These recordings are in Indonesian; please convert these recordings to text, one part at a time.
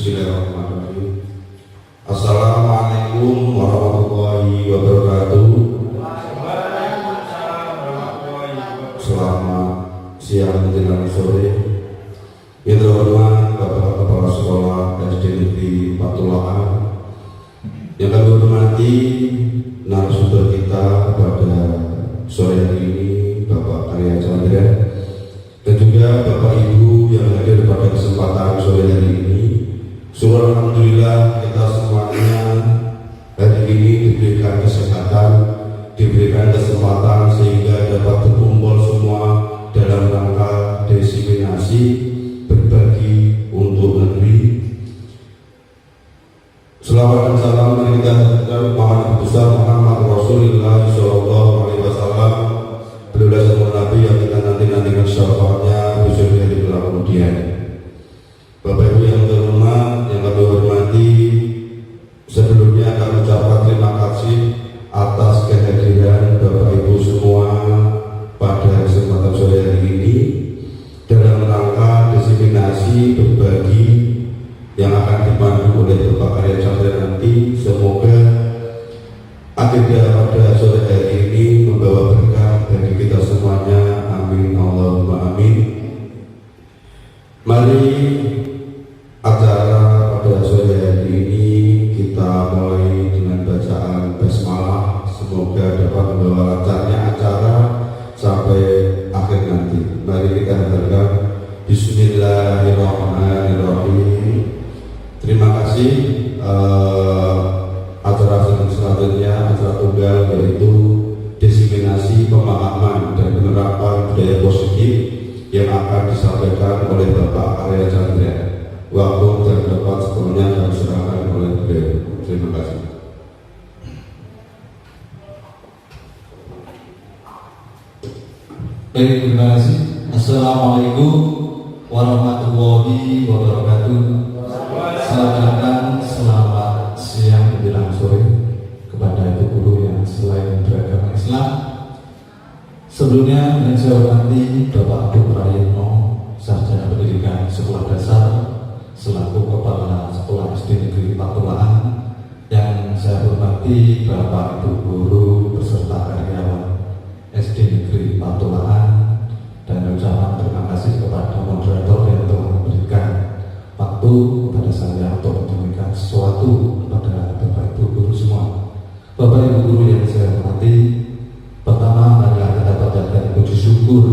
Bismillahirrahmanirrahim. Assalamualaikum warahmatullahi wabarakatuh. Selamat siang menjelang sore. Yang terhormat Bapak Kepala Sekolah SD Negeri Patulahan, yang kami hormati narasumber kita pada sore hari ini, Bapak Arya Chandra, dan juga Bapak Ibu yang hadir pada kesempatan sore hari ini. Syukur alhamdulillah kita semuanya hari ini diberikan kesehatan, diberikan kesempatan sehingga dapat berkumpul semua dalam rangka diseminasi berbagi untuk negeri. Selawat dan salam kita haturkan Muhammad besar Muhammad Rasulullah Shallallahu Alaihi Wasallam, beliau semua Nabi yang kita nanti-nantikan syafaatnya besok di hari kemudian. Bapak Ibu yang terhormat, yang kami hormati, sebelumnya kami ucapkan terima kasih atas kehadiran Bapak Ibu semua pada kesempatan sore hari ini dalam rangka diseminasi berbagi yang akan dipandu oleh Bapak Arya Chandra nanti. Semoga agenda pada sore hari ini membawa berkah bagi kita semuanya. Amin Allahumma amin. Mari acara pada sore hari ini kita mulai dengan bacaan basmalah. Semoga dapat membawa lancarnya acara sampai akhir nanti. Mari kita hadirkan Bismillahirrahmanirrahim. Terima kasih. Acara selanjutnya, acara tunggal, yaitu diseminasi pemahaman dan penerapan budaya positif yang akan disampaikan oleh Bapak Arya Chandra. Waktu dan dapat sepenuhnya kami serahkan oleh beliau. Terima kasih. Baik, terima kasih. Assalamualaikum warahmatullahi wabarakatuh. Selamat datang, selamat siang menjelang sore kepada ibu guru yang selain beragama Islam. Sebelumnya yang saya hormati Bapak Abu Prayitno, sarjana pendidikan sekolah dasar selaku Kepala Sekolah SD Negeri Patulahan. Yang saya hormati Bapak Ibu guru beserta karyawan SD Negeri Patulahan, dan ucapan terima kasih kepada moderator yang telah memberikan waktu kepada saya untuk menyampaikan sesuatu kepada Bapak Ibu guru semua. Bapak Ibu guru yang saya hormati, pertama marilah kita panjatkan puji syukur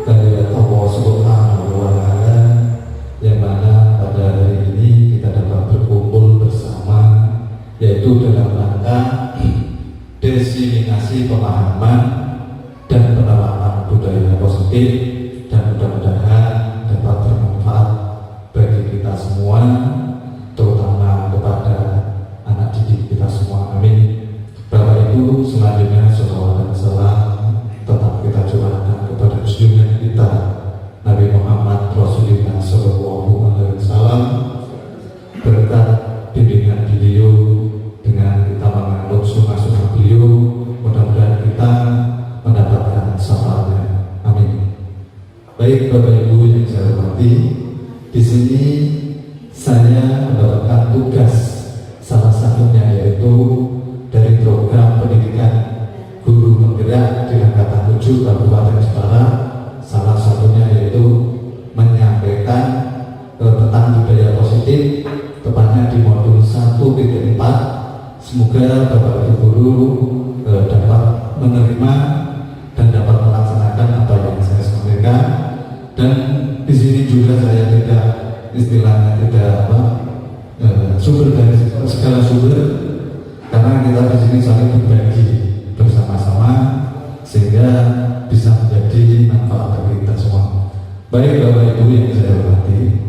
kehadirat Allah Subhanahu wa Ta'ala, yang mana pada hari ini kita dapat berkumpul bersama, yaitu dalam rangka diseminasi pemahaman dan penerapan budaya positif, dan mudah-mudahan dapat bermanfaat bagi kita semua, terutama kepada anak didik kita semua. Amin. Bapak Ibu, selanjutnya salawat dan salam tetap kita curahkan kepada junjungan kita Nabi Muhammad Rasulullah Shallallahu Alaihi Wasallam. Berkat bimbingan beliau, dengan kita menganut sunnah-sunnah beliau, mudah-mudahan kita mendapatkan syafaatnya. Amin. Baik Bapak Ibu yang saya hormati, di sini saya mendapatkan tugas, salah satunya yaitu dari program pendidikan guru penggerak di Angkatan 7 Kabupaten Jepara. Salah satunya yaitu menyampaikan tentang budaya positif, tepatnya di modul 1.4. Semoga Bapak Ibu guru dapat menerima dan dapat melaksanakan apa yang saya sampaikan. Dan di sini juga saya tidak, istilahnya tidak sumber dari segala sumber, karena kita di sini saling berbagi bersama-sama sehingga bisa menjadi manfaat bagi kita semua. Baik Bapak Ibu yang saya hormati,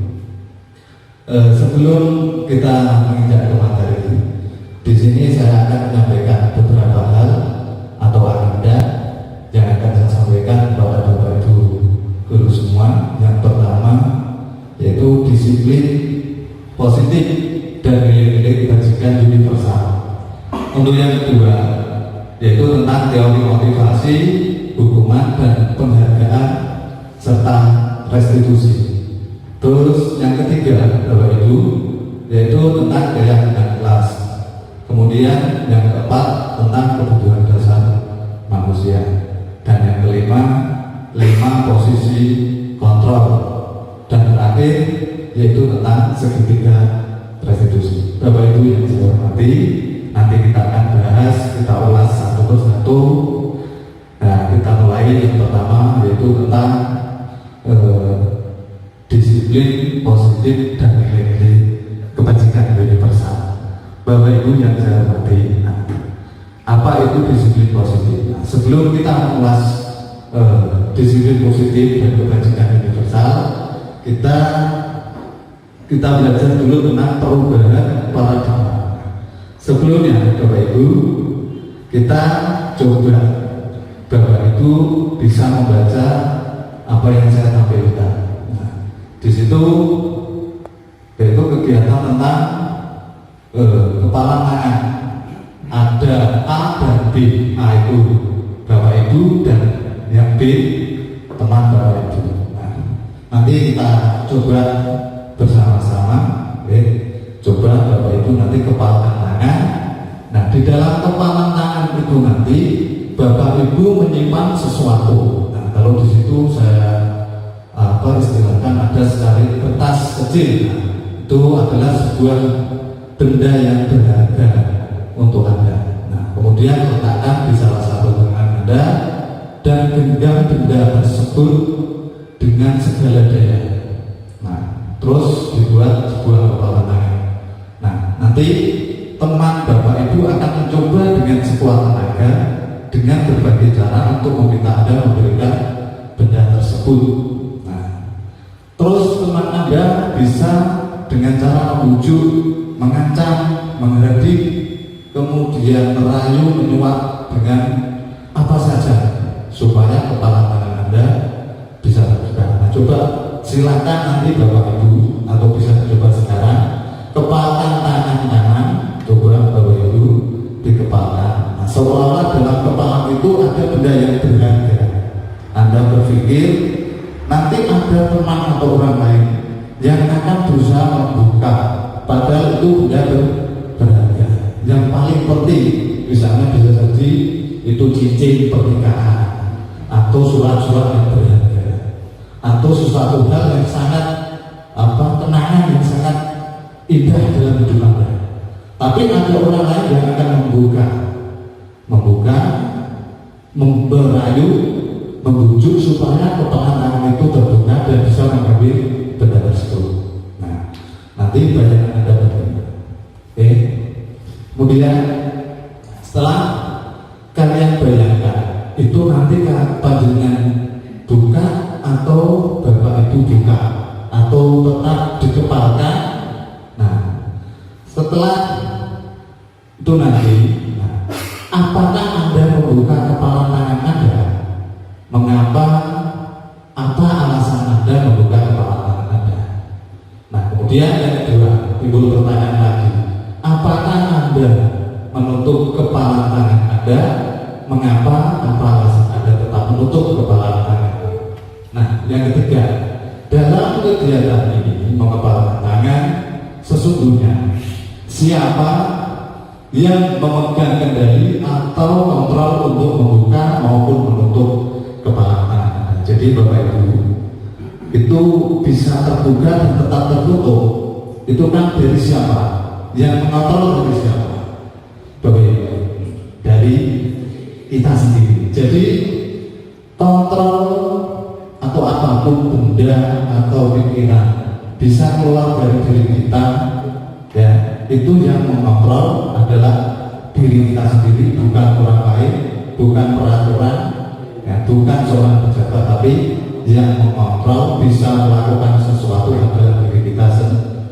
sebelum kita menginjak ke materi, di sini saya akan menyampaikan beberapa hal atau agenda yang akan saya sampaikan kepada Bapak Ibu guru semua. Yang pertama yaitu disiplin positif dan nilai-nilai kebajikan universal. Untuk yang kedua yaitu tentang teori motivasi, hukuman dan penghargaan serta restitusi. Terus yang ketiga Bapak Ibu yaitu tentang gaya dan kelas. Kemudian yang keempat tentang kebutuhan dasar manusia, dan yang kelima 5 posisi kontrol, dan terakhir yaitu tentang segitiga restitusi. Bapak Ibu yang saya hormati, nanti kita akan bahas, kita ulas satu persatu. Nah, kita mulai yang pertama yaitu tentang disiplin positif dan nilai-nilai kebajikan universal. Bapak Ibu yang saya hormati, apa itu disiplin positif? Nah, sebelum kita mengulas disiplin positif dan kebajikan universal, kita belajar dulu tentang perubahan paradigma. Sebelumnya, Bapak Ibu, kita coba Bapak Ibu bisa membaca apa yang saya tampilkan. Nah, di situ yaitu kegiatan tentang kepala tangan. Ada A dan B. A itu Bapak Ibu, dan yang B teman Bapak Ibu. Nah, nanti kita coba bersama-sama, coba Bapak Ibu nanti kepala tangan. Nah, di dalam kepala tangan itu nanti Bapak Ibu menyimpan sesuatu. Nah, kalau di situ saya istilahkan ada sekali kertas kecil. Nah, itu adalah sebuah benda yang berharga untuk Anda. Nah, kemudian letakkan di salah satu tangan Anda dan genggam benda tersebut dengan segala daya. Nah, terus dibuat sebuah kepala tangan. Nah, nanti teman Bapak Ibu akan mencoba dengan sekuat tenaga dengan berbagai cara untuk meminta Anda memberikan benda tersebut. Nah, terus teman Anda bisa dengan cara membujuk, mengancam, menghardik, kemudian merayu, menyuap dengan apa saja supaya kepala tangan Anda bisa terbuka. Nah, coba silakan nanti Bapak Ibu, atau bisa coba sekarang kepalkan tangan kanan, coba Bapak Ibu dikepalkan. Nah, seolah-olah dalam kepala itu ada benda yang berharga. Anda berpikir nanti ada teman atau orang lain yang akan berusaha membuka, padahal itu benda berharga. Yang paling penting, misalnya bisa jadi itu cincin pernikahan, atau surat-surat yang berharga, atau sesuatu hal yang sangat kenangan yang sangat indah dalam hidup Anda. Tapi ada orang lain yang akan membuka, merayu, membujuk supaya kepala tangan itu terbuka dan bisa mengambil benda tersebut. Nah, nanti bayangan Anda bagaimana? Oke. Kemudian setelah kalian bayangkan itu, nanti panjenengan buka atau Bapak Ibu buka atau tetap dikepalkan. Nah, setelah itu nanti, apakah Anda membuka kepala tangan Anda? Mengapa? Apa alasan Anda membuka kepala tangan Anda? Nah, kemudian yang kedua, timbul pertanyaan lagi, apakah Anda menutup kepala tangan Anda? Mengapa? Apa alasan Anda tetap menutup kepala tangan? Nah, yang ketiga, dalam kegiatan ini mengepalkan tangan, sesungguhnya siapa yang memegang kendali atau kontrol untuk membuka maupun menutup kepala tangan? Jadi Bapak Ibu, itu bisa terbuka dan tetap tertutup, itu kan dari siapa? Yang mengontrol dari siapa? Bapak Ibu, dari kita sendiri. Jadi kontrol atau apapun benda atau pikiran bisa keluar dari diri kita, ya, itu yang mengontrol adalah diri kita sendiri, bukan orang lain, bukan peraturan, ya, bukan seorang pejabat, tapi yang mengontrol bisa melakukan sesuatu adalah diri kita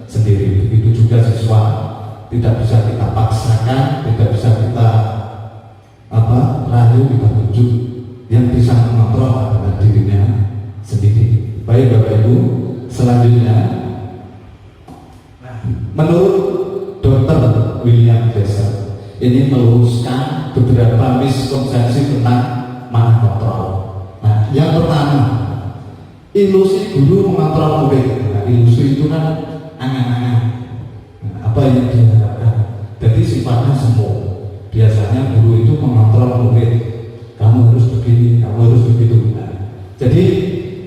sendiri. Begitu juga siswa, tidak bisa kita paksakan, tidak bisa kita rayu, kita tunjuk. Yang bisa mengontrol adalah dirinya sendiri. Baik Bapak Ibu, selanjutnya menurut Dr. William Glasser, ini meluruskan beberapa miskonsepsi tentang mana kontrol. Nah, yang pertama, ilusi guru mengontrol murid. Nah, ilusi itu kan angan-angan, Nah, apa yang diharapkan? Jadi sifatnya semu. Biasanya guru itu mengontrol murid, kamu harus begini, kamu harus begitu. Nah, jadi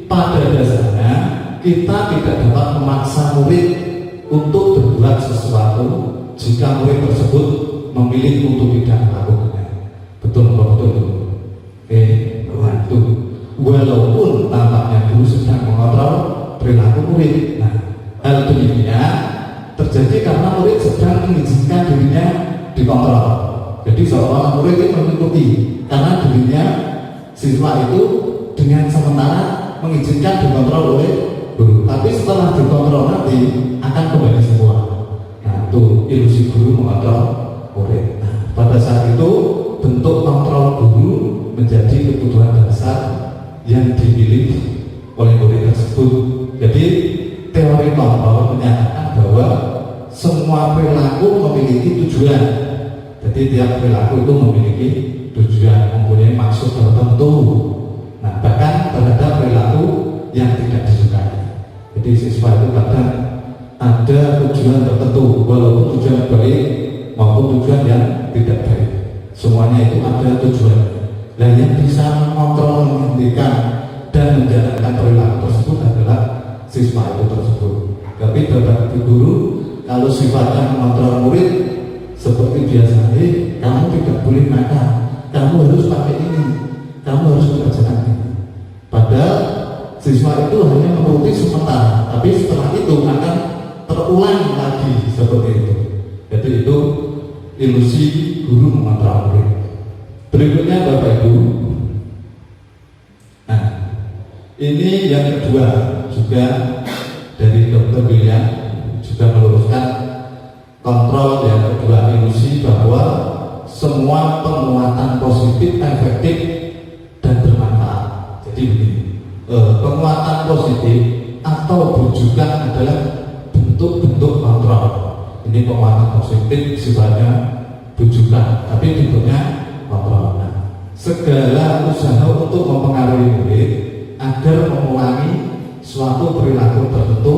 pada dasarnya kita tidak dapat memaksa murid untuk berbuat sesuatu jika murid tersebut memilih untuk tidak melakukannya. Betul, betul. Oke, nah itu. Walaupun tampaknya guru sedang mengontrol perilaku murid. Nah, hal demikian terjadi karena murid sedang mengizinkan dirinya dikontrol. Jadi seolah murid itu mengikuti karena dirinya siswa itu dengan sementara mengizinkan dikontrol oleh guru. Tapi setelah dikontrol nanti akan kembali semua. Nah, itu ilusi guru mengontrol murid. Nah, pada saat itu bentuk kontrol guru menjadi kebutuhan dasar yang dimiliki oleh murid tersebut. Jadi teori kontrol menyatakan bahwa semua perilaku memiliki tujuan. Jadi tiap perilaku itu memiliki tujuan, mempunyai maksud tertentu. Nah, bahkan terhadap perilaku yang tidak disukai. Jadi siswa itu kadang ada tujuan tertentu, walaupun tujuan baik maupun tujuan yang tidak baik. Semuanya itu ada tujuan. Dan yang bisa mengontrol, menghentikan dan menjalankan perilaku tersebut adalah siswa itu tersebut. Tapi bagi guru, kalau sifatnya mengontrol murid seperti biasa, kamu tidak boleh nakal, kamu harus pakai ini, kamu harus mengerjakan ini. Padahal siswa itu hanya menuruti sementara, tapi setelah itu akan terulang lagi seperti itu. Jadi itu ilusi guru mengontrol murid. Berikutnya Bapak Ibu. Nah, ini yang kedua juga dari Dr. William juga meluruskan kontrol yang kedua, ilusi bahwa semua penguatan positif efektif dan bermanfaat. Jadi begini, penguatan positif atau bujukan adalah bentuk-bentuk kontrol. Ini penguatan positif sifatnya bujukan, tapi bentuknya kontrol. Nah, segala usaha untuk mempengaruhi murid agar mengulangi suatu perilaku tertentu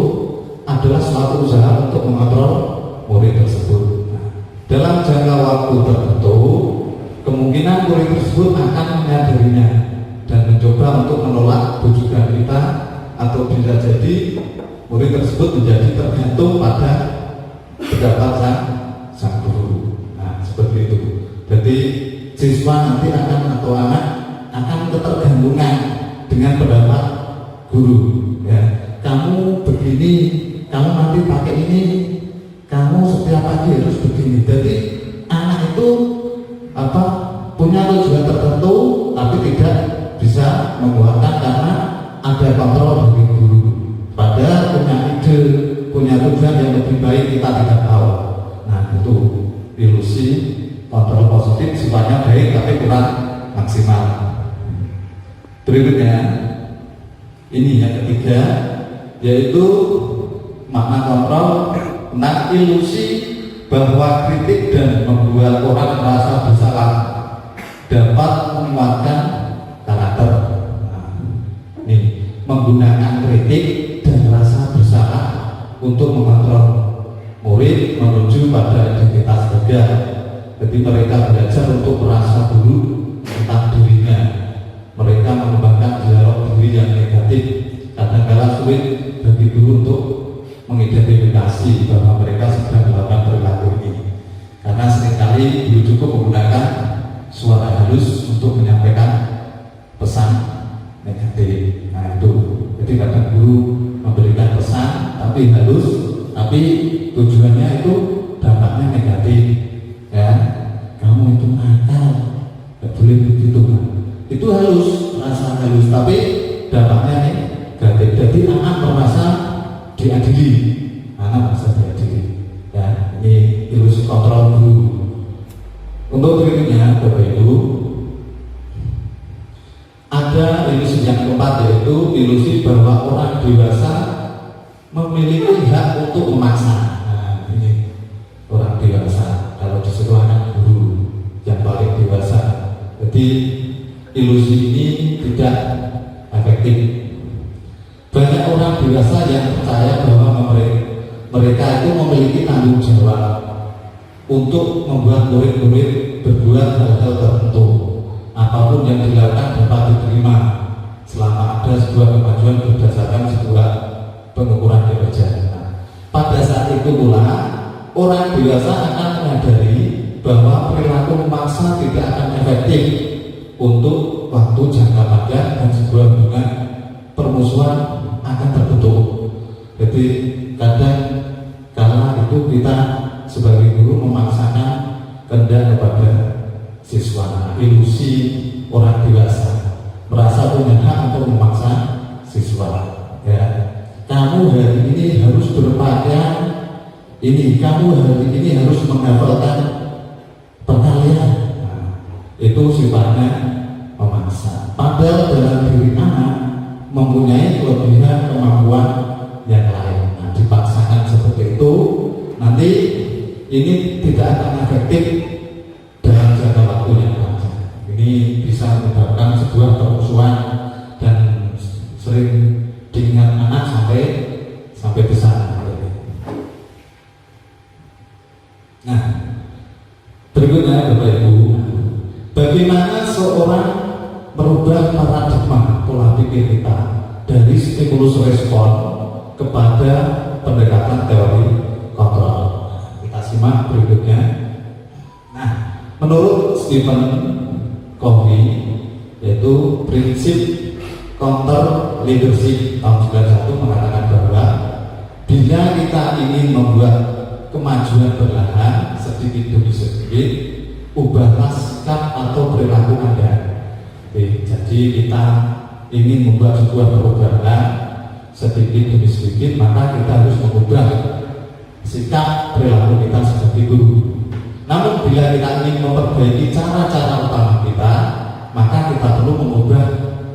adalah suatu usaha untuk mengontrol murid tersebut. Nah, dalam jangka waktu tertentu, kemungkinan murid tersebut akan menyadarinya dan mencoba untuk menolak bujukan kita, atau bisa jadi murid tersebut menjadi tergantung pada pendapat sang guru. Nah, seperti itu. Jadi siswa nanti akan atau anak akan ketergantungan dengan pendapat guru. Ya, kamu begini, kamu nanti pakai ini, kamu setiap pagi harus begini. Jadi anak itu punya tujuan tertentu, tapi tidak bisa mengeluarkan karena ada kontrol dari guru. Padahal punya ide, punya tujuan yang lebih baik kita tidak tahu. Nah, itu ilusi kontrol positif sifatnya baik tapi kurang maksimal. Berikutnya, ini yang ketiga, yaitu makna kontrol tentang ilusi bahwa kritik dan membuat orang merasa bersalah dapat menguatkan karakter. Nah, ini menggunakan kritik dan rasa bersalah untuk mengontrol murid menuju pada identitas tegak. Jadi mereka belajar untuk merasa buruk tentang dirinya. Mereka mengembangkan dialog diri yang negatif. Kadang-kadang sulit bagi guru untuk mengidentifikasi bahwa mereka sedang melakukan perilaku ini, karena seringkali guru cukup menggunakan suara halus untuk menyampaikan pesan negatif. Nah, itu jadi kadang guru memberikan pesan tapi halus, tapi tujuannya itu dampaknya negatif. Ya, kamu itu nakal, nggak boleh begitu kan? Itu halus, rasa halus, tapi dampaknya negatif. Jadi anak merasa diadili, anak merasa diadili. Ya, ini ilusi kontrol guru. Untuk berikutnya, Bapak Ibu, ada ilusi yang keempat, yaitu ilusi bahwa orang dewasa memiliki hak untuk memaksa. Nah, ini orang dewasa kalau disuruh anak guru yang paling dewasa. Jadi ilusi ini tidak efektif. Banyak orang dewasa yang percaya bahwa mereka itu memiliki tanggung untuk membuat murid-murid berbuat hal-hal tertentu. Apapun yang dilakukan dapat diterima selama ada sebuah kemajuan berdasarkan sebuah pengukuran kinerja. Pada saat itu pula orang dewasa akan menyadari bahwa perilaku memaksa tidak akan efektif untuk waktu jangka panjang dan sebuah hubungan permusuhan akan terbentuk. Jadi kadang kala itu kita sebagai guru memaksakan kehendak kepada siswa, ilusi orang dewasa merasa punya hak untuk memaksa siswa. Ya, kamu hari ini harus berpakaian ini, kamu hari ini harus menghafalkan perkalian. Nah, itu sifatnya memaksa. Padahal dalam diri anak mempunyai kelebihan kemampuan yang lain. Nah, dipaksakan seperti itu, nanti ini tidak akan efektif dalam jangka waktu yang panjang. Ini bisa menyebabkan sebuah permusuhan dan sering diingat anak sampai besar. Nah, berikutnya Bapak Ibu, bagaimana seorang merubah paradigma pola pikir kita dari stimulus respon kepada pendekatan teori kontrol. Kita simak berikutnya. Nah, menurut Stephen Covey, yaitu prinsip counter leadership tahun 91 mengatakan bahwa bila kita ingin membuat kemajuan perlahan sedikit demi sedikit, ubahlah sikap atau perilaku Anda. Jadi kita ingin membuat sebuah perubahan sedikit demi sedikit, maka kita harus mengubah sikap perilaku kita sebagai guru. Namun bila kita ingin memperbaiki cara-cara utama kita, maka kita perlu mengubah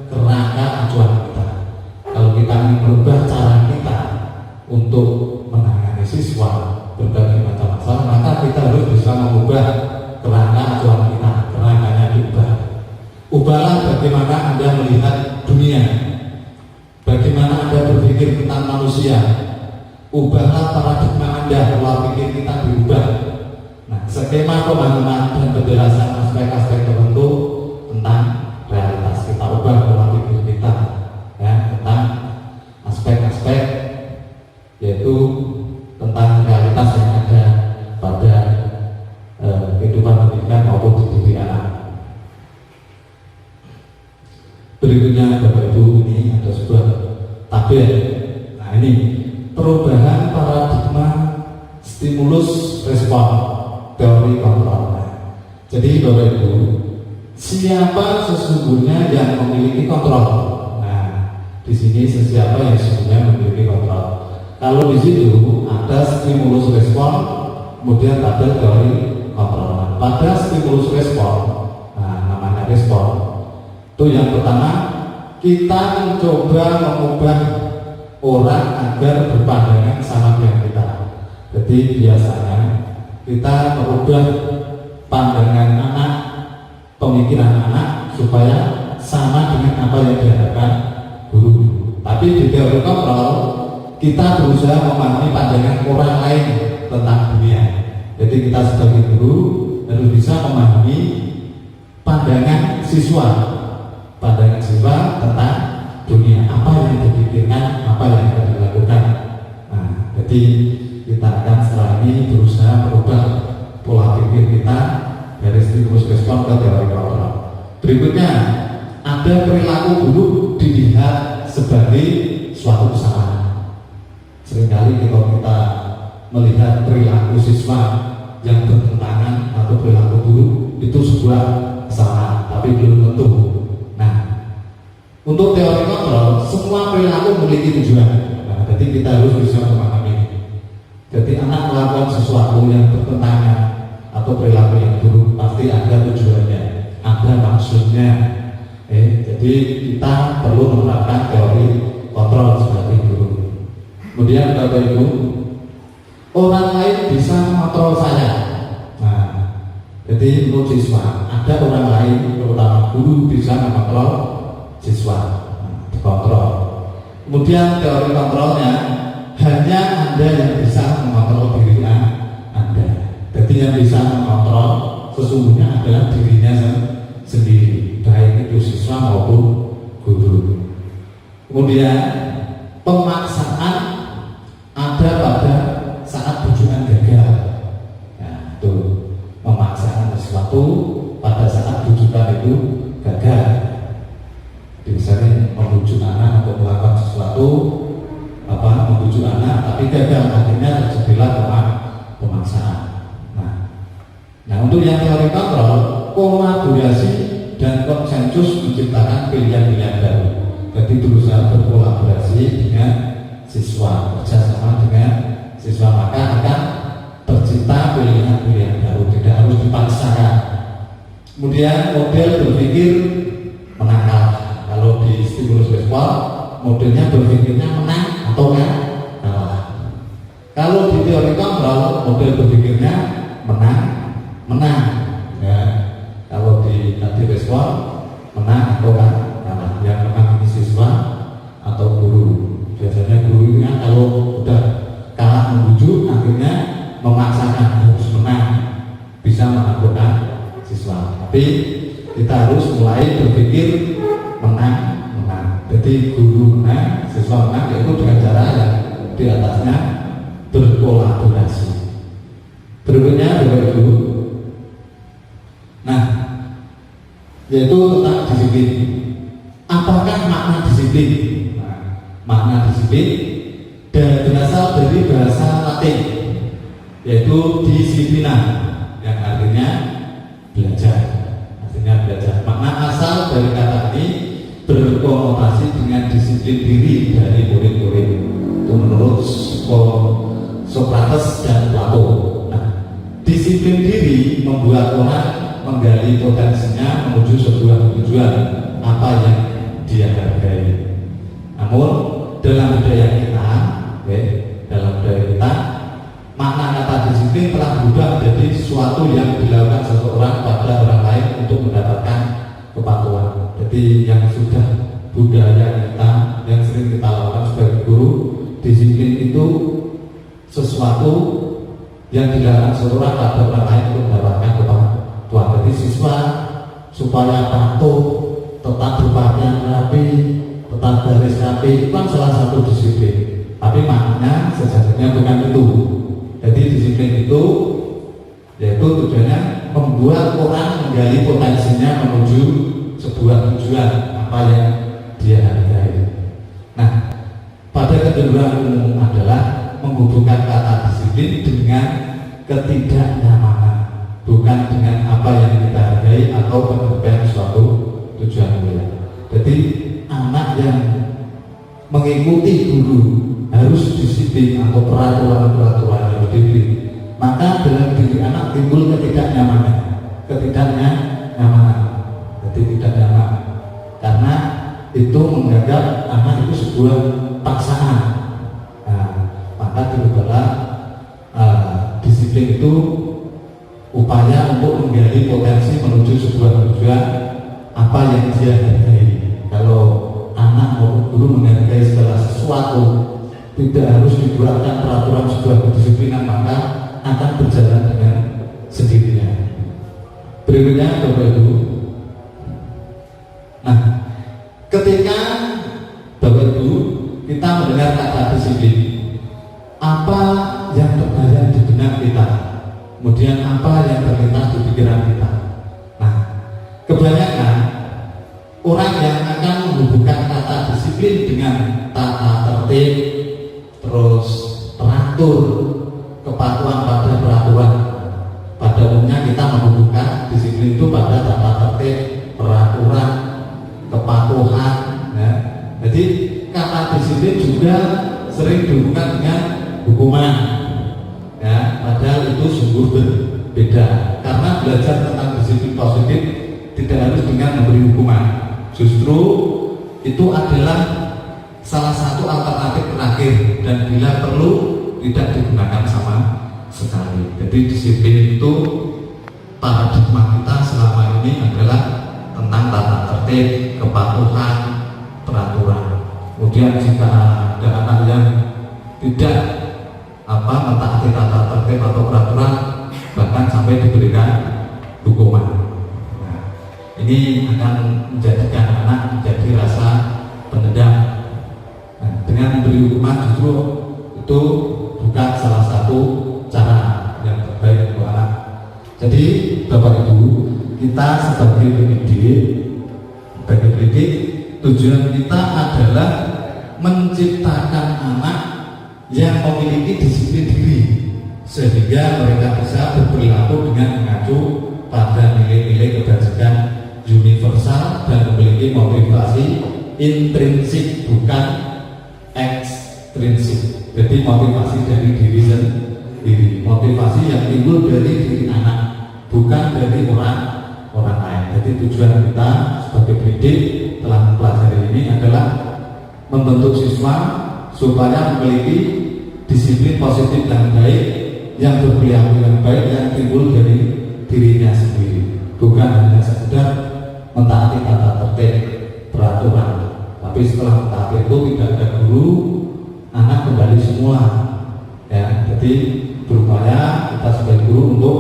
kerangka acuan kita. Kalau kita ingin merubah cara kita untuk menangani siswa berbagai macam masalah, maka kita harus bisa mengubah kerangka acuan kita. Kerangkanya diubah. Ubahlah bagaimana Anda melihat dunia, bagaimana Anda berpikir tentang manusia. Ubahlah paradigma Anda, pola pikir kita diubah. Nah, skema pemahaman dan penjelasan aspek-aspek tertentu tentang realitas kita ubah pola pikir kita, ya, tentang aspek-aspek yaitu tentang realitas yang ada pada kehidupan pendidikan maupun di diri anak. Berikutnya Bapak Ibu, ini ada sebuah tabel. Nah, ini perubahan paradigma stimulus respon teori kontrol. Jadi Bapak Ibu, siapa sesungguhnya yang memiliki kontrol? Nah, di sini siapa yang sesungguhnya memiliki kontrol? Kalau di situ ada stimulus respon, kemudian tabel teori kontrol. Nah, pada stimulus respon, nah namanya respon, itu yang pertama kita mencoba mengubah orang agar berpandangan sama dengan kita. Jadi biasanya kita merubah pandangan anak, pemikiran anak supaya sama dengan apa yang diharapkan guru. Tapi di teori kontrol kita berusaha memahami pandangan orang lain tentang dunia. Jadi kita sebagai guru harus bisa memahami pandangan siswa tentang dunia, apa yang dipikirkan, apa yang akan dilakukan. Nah, jadi kita akan setelah ini berusaha merubah pola pikir kita dari stimulus respon ke teori kontrol. Berikutnya, ada perilaku buruk dilihat sebagai suatu kesalahan. Seringkali kalau kita melihat perilaku siswa yang bertentangan atau perilaku buruk itu sebuah kesalahan, tapi belum tentu. Nah, untuk teori kontrol, semua perilaku memiliki tujuan. Nah, jadi kita harus bisa memahami. Jadi anak melakukan sesuatu yang bertentangan atau perilaku yang buruk pasti ada tujuannya, ada maksudnya. Jadi kita perlu menerapkan teori kontrol sebagai guru. Kemudian Bapak Ibu, orang lain bisa mengontrol saya. Nah, jadi untuk siswa ada orang lain, terutama guru bisa mengontrol siswa, dikontrol. Kemudian teori kontrolnya hanya Anda yang bisa mengontrol diri Anda. Jadi Jadi yang bisa mengontrol sesungguhnya adalah dirinya sendiri, baik itu siswa maupun guru. Kemudian pemaksaan ada pada saat tujuan gagal. Nah, itu pemaksaan sesuatu pada saat tujuan itu gagal. Misalnya membujuk anak untuk melakukan sesuatu, membujuk anak tapi gagal, akhirnya terjadilah pemaksaan. Nah, untuk yang teori kontrol, kolaborasi dan konsensus menciptakan pilihan-pilihan baru. Jadi berusaha berkolaborasi dengan siswa, bekerjasama dengan siswa, maka akan tercipta pilihan-pilihan baru, tidak harus dipaksakan. Kemudian model berpikir menang kalah. Kalau di stimulus respon, modelnya berpikirnya menang atau kalah. Kalau di teori kontrol, model berpikirnya menang. Ya. Kalau di tadi respon, menang atau kalah. Yang menang ini siswa atau guru. Biasanya gurunya kalau udah kalah membujuk, akhirnya memaksakan harus menang, bisa menakutkan siswa. Tapi kita harus mulai berpikir menang. Jadi guru menang, siswa menang, yaitu dengan cara yang di atasnya berkolaborasi. Berikutnya Bapak Ibu, nah, yaitu tentang disiplin. Apakah makna disiplin? Nah, makna disiplin berasal dari bahasa Latin, yaitu disiplina, yang artinya belajar. Makna asal dari kata ini berkonotasi dengan disiplin diri dari murid-murid. Itu menurut Sokrates dan Plato. Nah, disiplin diri membuat orang menggali potensinya menuju sebuah tujuan apa yang dia hargai. Namun dalam budaya kita, makna kata disiplin telah berubah menjadi sesuatu yang dilakukan seseorang pada orang lain untuk mendapatkan kepatuhan. Jadi yang sudah budaya kita, yang sering kita lakukan sebagai guru, disiplin itu sesuatu yang dilakukan seseorang pada orang lain untuk mendapatkan kepatuhan. Jadi siswa supaya patuh, tetap berpakaian rapi, tetap baris rapi, itu kan salah satu disiplin. Tapi maknanya sejatinya bukan itu. Jadi disiplin itu yaitu tujuannya membuat orang menggali potensinya menuju sebuah tujuan apa yang dia hargai. Nah, pada kecenderungan umum adalah menghubungkan kata disiplin dengan ketidaknyamanan, bukan dengan apa yang kita hargai atau pencapaian suatu tujuan mulia. Jadi anak yang mengikuti guru harus disiplin atau peraturan-peraturan yang diberi, maka dalam diri anak timbul ketidaknyamanan. Jadi tidak nyaman karena itu menganggap anak itu sebuah paksaan. Nah, maka dirubahlah disiplin itu upaya untuk menggali potensi menuju sebuah tujuan apa yang dia hargai. Kalau anak maupun guru menghargai segala sesuatu, tidak harus dibuatkan peraturan sebuah kedisiplinan, maka akan berjalan dengan sendirinya. Berikutnya Bapak Ibu, nah, ketika Bapak Ibu kita mendengar kata disiplin, apa yang terbayang di benak kita, kemudian apa yang terlintas di pikiran kita. Nah, kebanyakan orang yang akan menghubungkan kata disiplin dengan tata tertib, terus teratur, kepatuhan pada peraturan. Pada umumnya kita menghubungkan disiplin itu pada tata tertib, peraturan, kepatuhan. Ya. Jadi kata disiplin juga sering dihubungkan dengan hukuman. Ya, padahal itu sungguh berbeda. Karena belajar tentang disiplin positif tidak harus dengan memberi hukuman. Justru itu adalah salah satu alternatif terakhir dan bila perlu tidak digunakan sama sekali. Jadi disiplin itu paradigma kita selama ini adalah tentang tata tertib, kepatuhan, peraturan. Kemudian jika ada anak yang tidak mentaati tata tertib atau peraturan, bahkan sampai diberikan hukuman. Nah, ini akan menjadikan anak menjadi rasa pendendam. Nah, dengan memberi hukuman justru itu bukan salah satu cara yang terbaik untuk anak. Jadi Bapak Ibu, kita sebagai pendidik, tujuan kita adalah menciptakan anak yang memiliki disiplin diri, sehingga mereka bisa berperilaku dengan mengacu pada nilai-nilai kebajikan universal dan memiliki motivasi intrinsik bukan ekstrinsik. Jadi motivasi dari diri sendiri, motivasi yang timbul dari diri anak, bukan dari orang lain. Jadi tujuan kita sebagai pendidik telah mempelajari ini adalah membentuk siswa supaya memiliki disiplin positif yang baik, yang berperilaku yang baik, yang timbul dari dirinya sendiri, bukan hanya sekedar mentaati tata tertib peraturan. Tapi setelah mentaati itu tidak ada guru, anak kembali semua. Ya, jadi berupaya kita sebagai guru untuk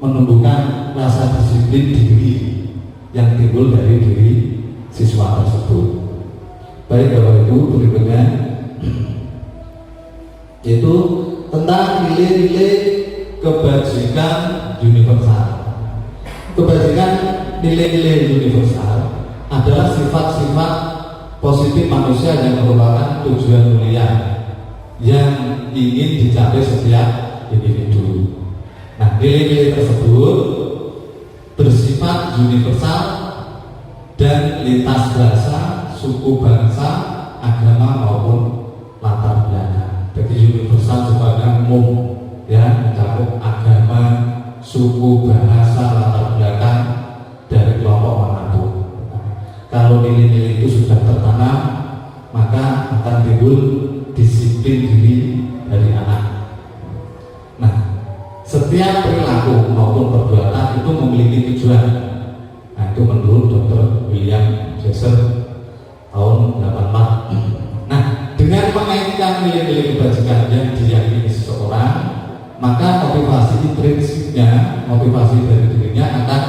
menumbuhkan rasa disiplin diri yang timbul dari diri siswa tersebut. Baik Bapak Ibu, berikutnya yaitu tentang nilai-nilai kebajikan universal. Kebajikan nilai-nilai universal adalah sifat-sifat positif manusia yang merupakan tujuan mulia yang ingin dicapai setiap individu. Nah, nilai-nilai tersebut bersifat universal dan lintas bahasa, suku, bangsa, agama maupun latar belakang. Jadi universal sifatnya umum, ya, mencakup agama, suku, bahasa, latar belakang dari kelompok manapun. Kalau nilai-nilai itu sudah tertanam, maka akan timbul disiplin diri dari anak. Nah, setiap perilaku maupun perbuatan itu memiliki tujuan. Nah, itu menurut Dr. William James tahun 84. Nah, dengan mengaitkan nilai-nilai kebajikan yang diyakini seseorang, maka motivasi intrinsiknya, motivasi dari dirinya akan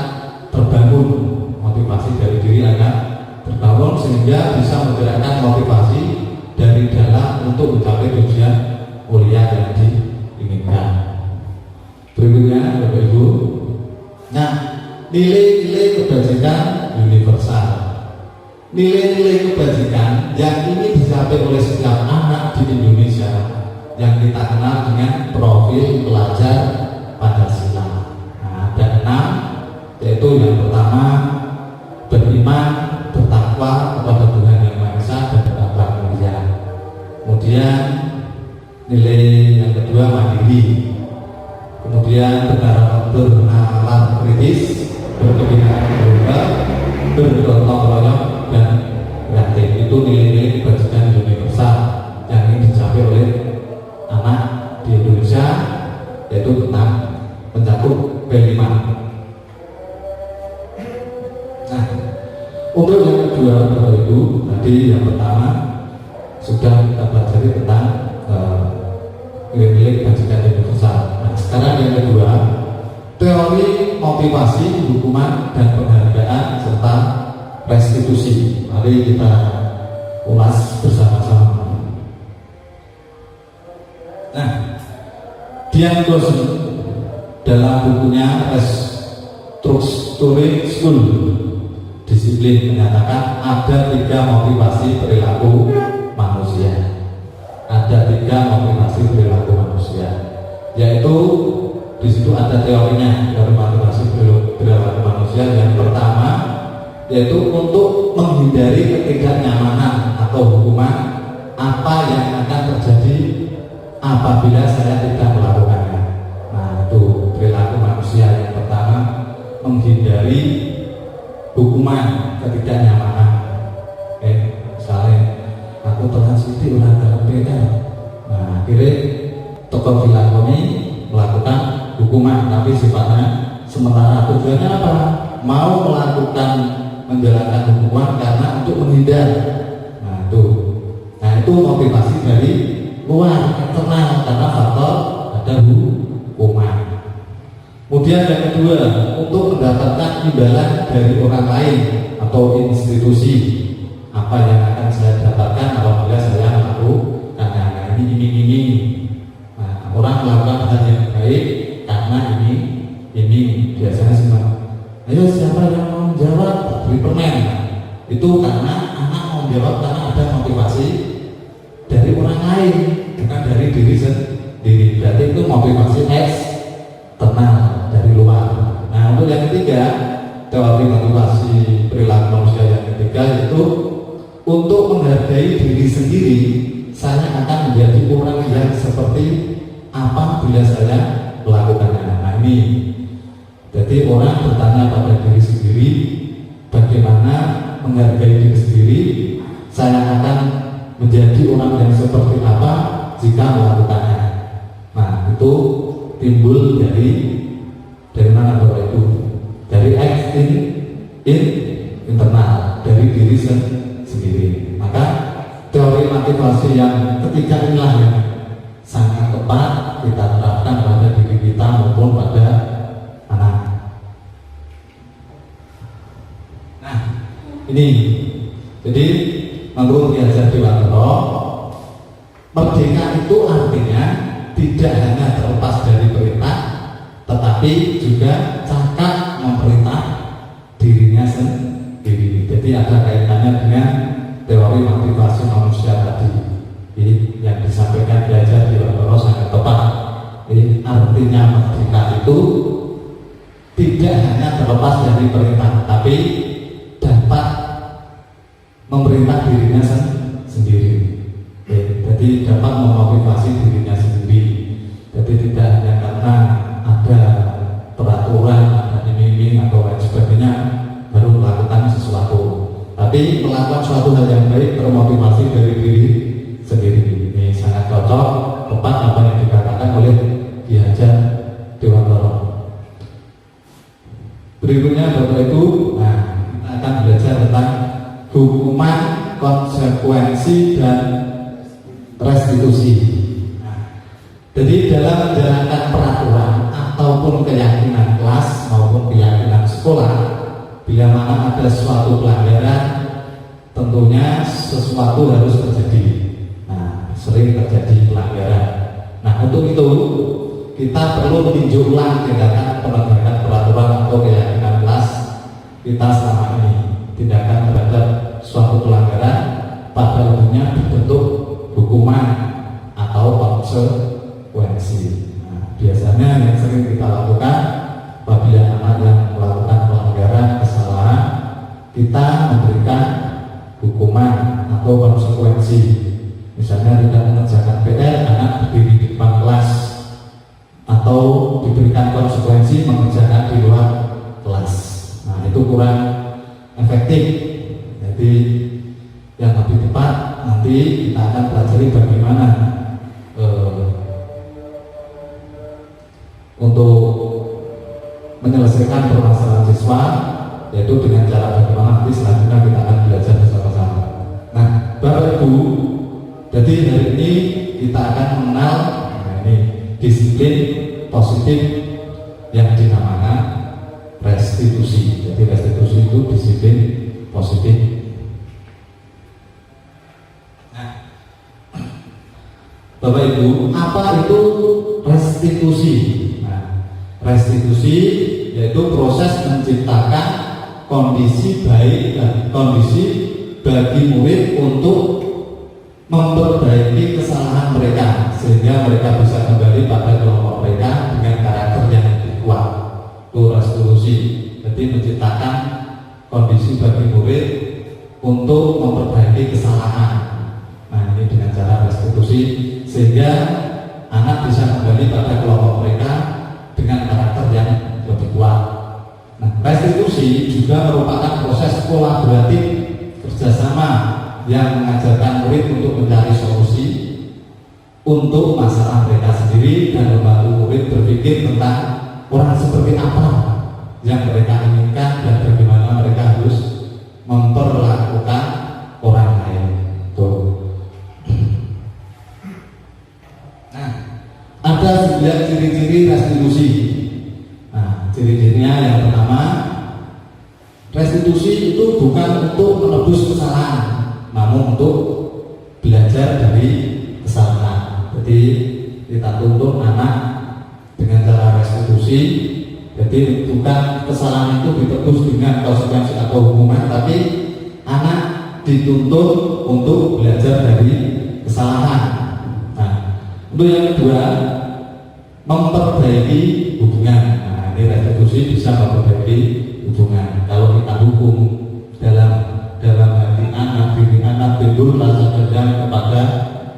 terbangun. Motivasi dari diri akan terbangun sehingga bisa menggerakkan motivasi dari dalam untuk mencapai tujuan mulia yang diinginkan. Berikutnya Bapak Ibu, nah, nilai-nilai kebajikan universal, nilai-nilai kebajikan yang ingin dicapai oleh setiap anak di Indonesia yang kita kenal dengan profil pelajar Pancasila. Nah, ada 6, yaitu yang pertama beriman, bertakwa kepada Tuhan Yang Maha Esa dan berakhlak mulia. Kemudian nilai yang kedua mandiri. Kemudian bernalar kritis, berkebinekaan global, bergotong royong dan kreatif. Itu nilai-nilai kebajikan universal yang ingin dicapai oleh anak di Indonesia, yaitu tentang mencakup P5. Nah, untuk yang kedua Bapak Ibu, tadi yang pertama sudah kita pelajari tentang nilai-nilai kebajikan universal. Nah, sekarang yang kedua, teori motivasi, hukuman dan penghargaan serta restitusi. Mari kita ulas bersama-sama. Nah, Dian Gosling dalam bukunya Restructuring School Disiplin menyatakan ada 3 motivasi perilaku manusia. Ada 3 motivasi perilaku manusia, yaitu di situ ada teorinya dari motivasi perilaku manusia. Yang pertama yaitu untuk menghindari ketidaknyamanan atau hukuman apa yang akan terjadi apabila saya tidak melakukannya. Nah, itu perilaku manusia yang pertama, menghindari hukuman ketidaknyamanan. Misalnya aku pernah sidik ulah dalam PL. Nah, akhirnya tokoh filakoni melakukan hukuman, tapi sifatnya sementara. Tujuannya apa? Mau melakukan menjalankan hukuman karena untuk menghindar. Nah, itu motivasi dari luar, internal, karena faktor ada hukuman. Kemudian yang kedua, untuk mendapatkan imbalan dari orang lain atau institusi. Apa yang akan saya dapatkan apabila saya melakukan ini iming-iming. Nah, orang melakukan hal yang baik karena ini biasanya semua. Ayo siapa yang mau jawab beri permen. Itu karena anak mau jawab karena ada motivasi dari orang lain, bukan dari diri sendiri. Berarti itu motivasi eksternal dari luar. Nah, untuk yang ketiga, teori motivasi perilaku manusia yang ketiga itu untuk menghargai diri sendiri. Saya akan menjadi orang yang seperti apa bila saya melakukannya. Nah, ini jadi orang bertanya pada diri sendiri, bagaimana menghargai diri sendiri. Saya akan menjadi orang yang seperti apa jika melakukannya. Nah, itu timbul dari mana Bapak Ibu? Dari internal, dari diri sendiri. Maka teori motivasi yang ketiga inilah yang sangat tepat kita terapkan pada diri kita maupun pada anak. Nah, ini jadi menurut Ki Hajar Dewantara, merdeka itu artinya tidak hanya terlepas dari perintah, tetapi juga cakap memerintah dirinya sendiri. Jadi ada kaitannya dengan teori motivasi manusia tadi. Ini yang disampaikan Ki Hajar Dewantara sangat tepat. Ini artinya merdeka itu tidak hanya terlepas dari perintah, tapi dapat memerintah dirinya sendiri. Jadi dapat memotivasi dirinya sendiri. Jadi tidak hanya karena ada peraturan, ada iming-iming atau lain sebagainya baru melakukan sesuatu, tapi melakukan suatu hal yang baik termotivasi dari diri sendiri. Ini sangat cocok, tepat apa yang dikatakan oleh Ki Hajar Dewantara. Berikutnya Bapak Ibu, nah, kita akan belajar tentang hukuman, konsekuensi, dan restitusi. Nah, jadi dalam menjalankan peraturan ataupun keyakinan kelas maupun keyakinan sekolah, bila mana ada suatu pelanggaran, tentunya sesuatu harus terjadi. Nah, sering terjadi pelanggaran. Nah, untuk itu kita perlu meninjau ulang tindakan penegakan peraturan atau keyakinan kelas kita selama ini. Tindakan terhadap suatu pelanggaran pada umumnya berbentuk hukuman atau konsekuensi. Nah, biasanya yang sering kita lakukan apabila anak yang melakukan pelanggaran kesalahan, kita memberikan hukuman atau konsekuensi. Misalnya tidak mengerjakan PR, anak berdiri di depan kelas, atau diberikan konsekuensi mengerjakan di luar kelas. Nah, itu kurang efektif. Jadi yang lebih tepat nanti kita akan pelajari bagaimana untuk menyelesaikan permasalahan siswa, yaitu dengan cara bagaimana nanti selanjutnya kita akan belajar bersama-sama. Nah, Bapak Ibu, jadi hari ini kita akan mengenal disiplin positif yang dinamakan restitusi. Jadi restitusi itu disiplin positif. Nah, Bapak Ibu, apa itu restitusi? Nah, restitusi yaitu proses menciptakan kondisi baik dan kondisi bagi murid untuk memperbaiki kesalahan mereka sehingga mereka bisa kembali pada kelompok mereka dengan karakter yang lebih kuat. Itu restitusi. Jadi menciptakan kondisi bagi murid untuk memperbaiki kesalahan. Nah, ini dengan cara restitusi sehingga anak bisa kembali pada kelompok mereka dengan karakter yang lebih kuat. Nah, restitusi juga merupakan proses kolaboratif kerjasama yang mengajarkan murid untuk mencari solusi untuk masalah mereka sendiri dan membantu murid berpikir tentang orang seperti apa yang mereka inginkan dan bagaimana mereka harus memperlakukan orang lain. Tuh. Nah, ada 9 ciri-ciri restitusi. Nah, cirinya yang pertama, restitusi itu bukan untuk menebus kesalahan, namun untuk belajar dari kesalahan. Jadi kita tuntut anak dengan cara restitusi. Jadi bukan kesalahan itu ditebus dengan konsekuensi atau hukuman, tapi anak dituntut untuk belajar dari kesalahan. Nah, untuk yang kedua, memperbaiki hubungan. Nah, ini restitusi bisa memperbaiki hubungan. Kalau kita hukum dalam hati anak, diri anak timbul rasa dendam kepada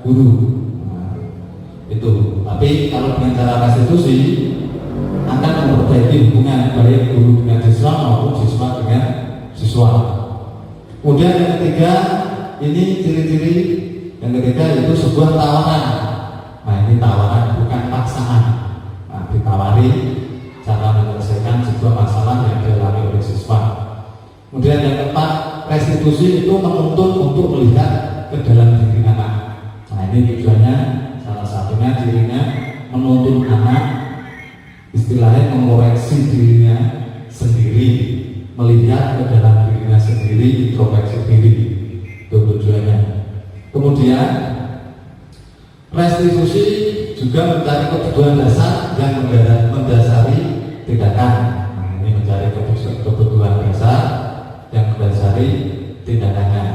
guru. Nah, itu. Tapi kalau dengan cara restitusi akan memperbaiki hubungan baik guru dengan siswa maupun siswa dengan siswa. Kemudian yang ketiga, ini ciri-ciri yang ketiga yaitu sebuah tawaran. Nah, ini tawaran bukan paksaan. Nah, ditawari cara menyelesaikan sebuah masalah yang dialami oleh siswa. Kemudian yang keempat, restitusi itu menuntut untuk melihat ke dalam diri anak. Nah, ini tujuannya salah satunya cirinya menuntut anak istilahnya mengoreksi dirinya sendiri, melihat ke dalam dirinya sendiri, introspeksi diri. Itu tujuannya. Kemudian restitusi juga mencari kebutuhan dasar yang mendasari tindakan. Nah, ini mencari kebutuhan dasar yang mendasari tindakannya.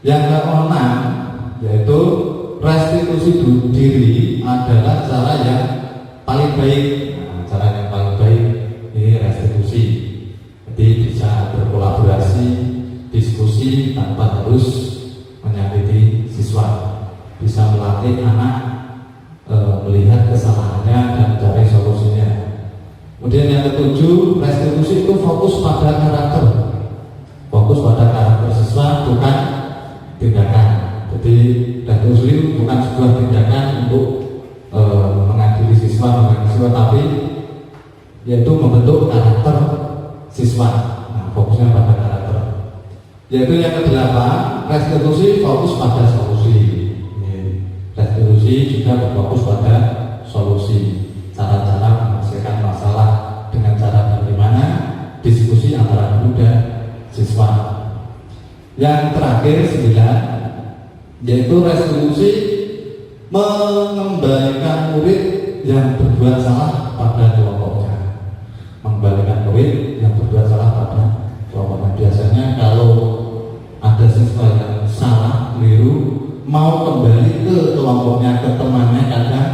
Yang keenam yaitu restitusi diri adalah cara yang paling baik. Nah, cara yang paling baik ini restitusi. Jadi bisa berkolaborasi, diskusi tanpa harus menyakiti siswa. Bisa melatih anak melihat kesalahannya dan cari solusinya. Kemudian yang ketujuh, restitusi itu fokus pada karakter. Fokus pada karakter siswa, bukan tindakan. Jadi restitusi bukan sebuah tindakan untuk mengadili siswa, tapi yaitu membentuk karakter siswa. Nah, fokusnya pada karakter. Yaitu yang kedelapan, restitusi fokus pada solusi. Restitusi juga berfokus pada solusi, cara-cara menyelesaikan masalah dengan cara bagaimana, diskusi antara guru dan siswa. Yang terakhir 9, yaitu restitusi mengembalikan murid yang berbuat salah pada kelompoknya. Mengembalikan murid yang berbuat salah pada kelompoknya. Biasanya kalau ada siswa yang salah, keliru, mau kembali ke kelompoknya, ke temannya, kadang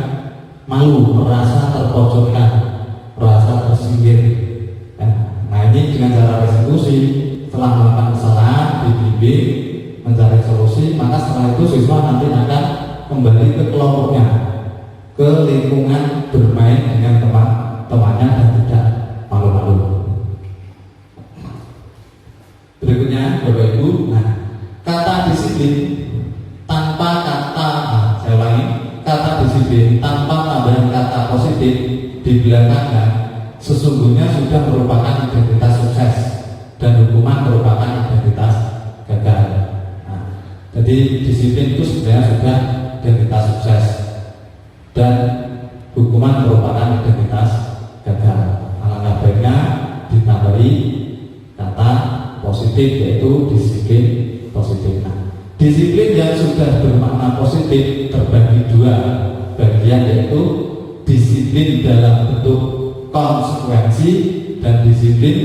malu, merasa terpojokkan, merasa tersinggir. Nah, ini dengan cara restitusi, setelah melakukan kesalahan, dibimbing, mencari solusi, maka setelah itu siswa nanti akan kembali ke kelompoknya, ke lingkungan bermain dengan teman-temannya dan tidak malu-malu. Berikutnya, Bapak Ibu, kata disiplin tanpa kata, saya ulangi, kata disiplin tanpa tambahan kata positif di belakangnya sesungguhnya sudah merupakan identitas sukses dan hukuman merupakan identitas gagal. Jadi disiplin itu sebenarnya sudah identitas sukses dan hukuman merupakan identitas gagal. Alangkah baiknya ditambahi kata positif yaitu disiplin positif. Disiplin yang sudah bermakna positif terbagi dua bagian, yaitu disiplin dalam bentuk konsekuensi dan disiplin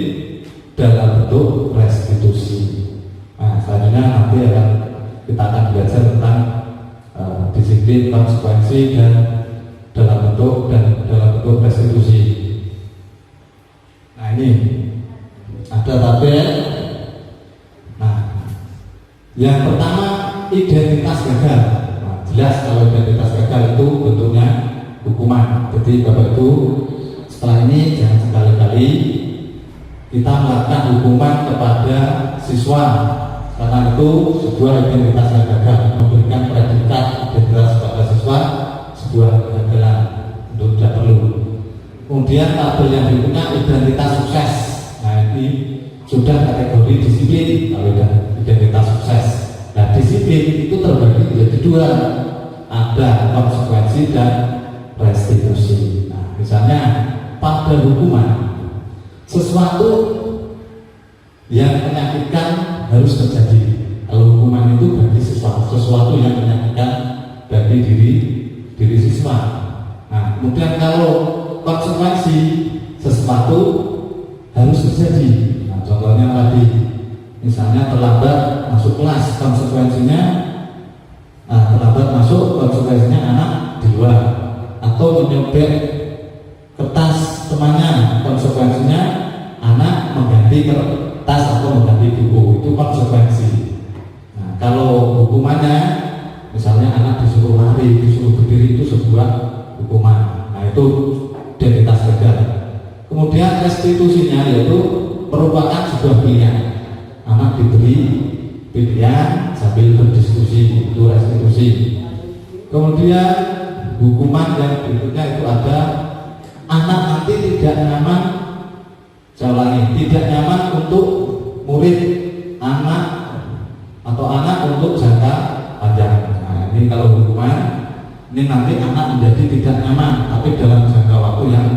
dalam bentuk restitusi. Nah, selanjutnya nanti kita akan belajar tentang disiplin, konsekuensi dan dalam bentuk restitusi. Nah, ini ada tabel. Yang pertama, identitas gagal. Nah, jelas kalau identitas gagal itu bentuknya hukuman. Jadi Bapak Ibu, setelah ini jangan sekali-kali kita melakukan hukuman kepada siswa, karena itu sebuah identitas yang gagal. Memberikan predikat identitas kepada siswa sebuah kegagalan, untuk tidak perlu. Kemudian tabel yang berikutnya identitas sukses. Nah, ini sudah kategori disiplin kalau identitas sukses. Nah, disiplin itu terbagi menjadi dua, ada konsekuensi dan restitusi. Nah, misalnya pada hukuman sesuatu yang menyakitkan harus terjadi. Kalau hukuman itu bagi sesuatu yang menyakitkan bagi diri siswa. Nah, kemudian kalau konsekuensi sesuatu harus terjadi. Nah, contohnya tadi, misalnya terlambat masuk kelas, konsekuensinya anak di luar, atau menyobek kertas temannya, konsekuensinya anak mengganti kertas atau mengganti buku, itu konsekuensi. Nah, kalau hukumannya misalnya anak disuruh lari, disuruh berdiri, itu sebuah hukuman. Nah, itu identitas gagal. Kemudian restitusinya yaitu merupakan sebuah pilihan. Anak diberi pilihan sambil berdiskusi, itu restitusi. Kemudian hukuman yang berikutnya itu ada anak nanti tidak nyaman, saya ulangi, tidak nyaman untuk murid anak atau anak untuk jangka panjang. Nah, ini kalau hukuman, ini nanti anak menjadi tidak nyaman, tapi dalam jangka waktu yang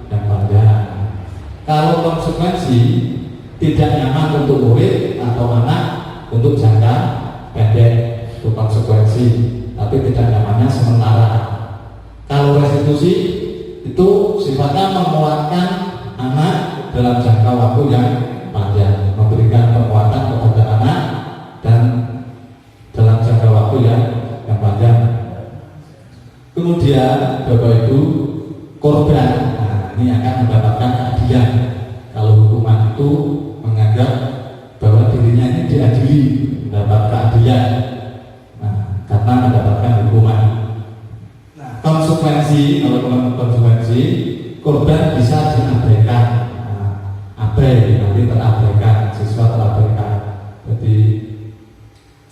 panjang. Kalau konsekuensi, tidak nyaman untuk murid atau anak untuk jangka pendek, itu konsekuensi, tapi tidak nyamannya sementara. Kalau restitusi itu sifatnya menguatkan anak dalam jangka waktu yang panjang, memberikan penguatan kepada anak dan dalam jangka waktu yang panjang. Kemudian Bapak Ibu, korban, nah, ini akan mendapatkan keadilan. Kalau hukuman itu menganggap bahwa dirinya ini diadili, mendapat keadilan, nah, karena mendapatkan hukuman. Nah, konsekuensi, kalau konsekuensi, korban bisa diabaikan. Nah, abai, nanti terabaikan, siswa terabaikan. Jadi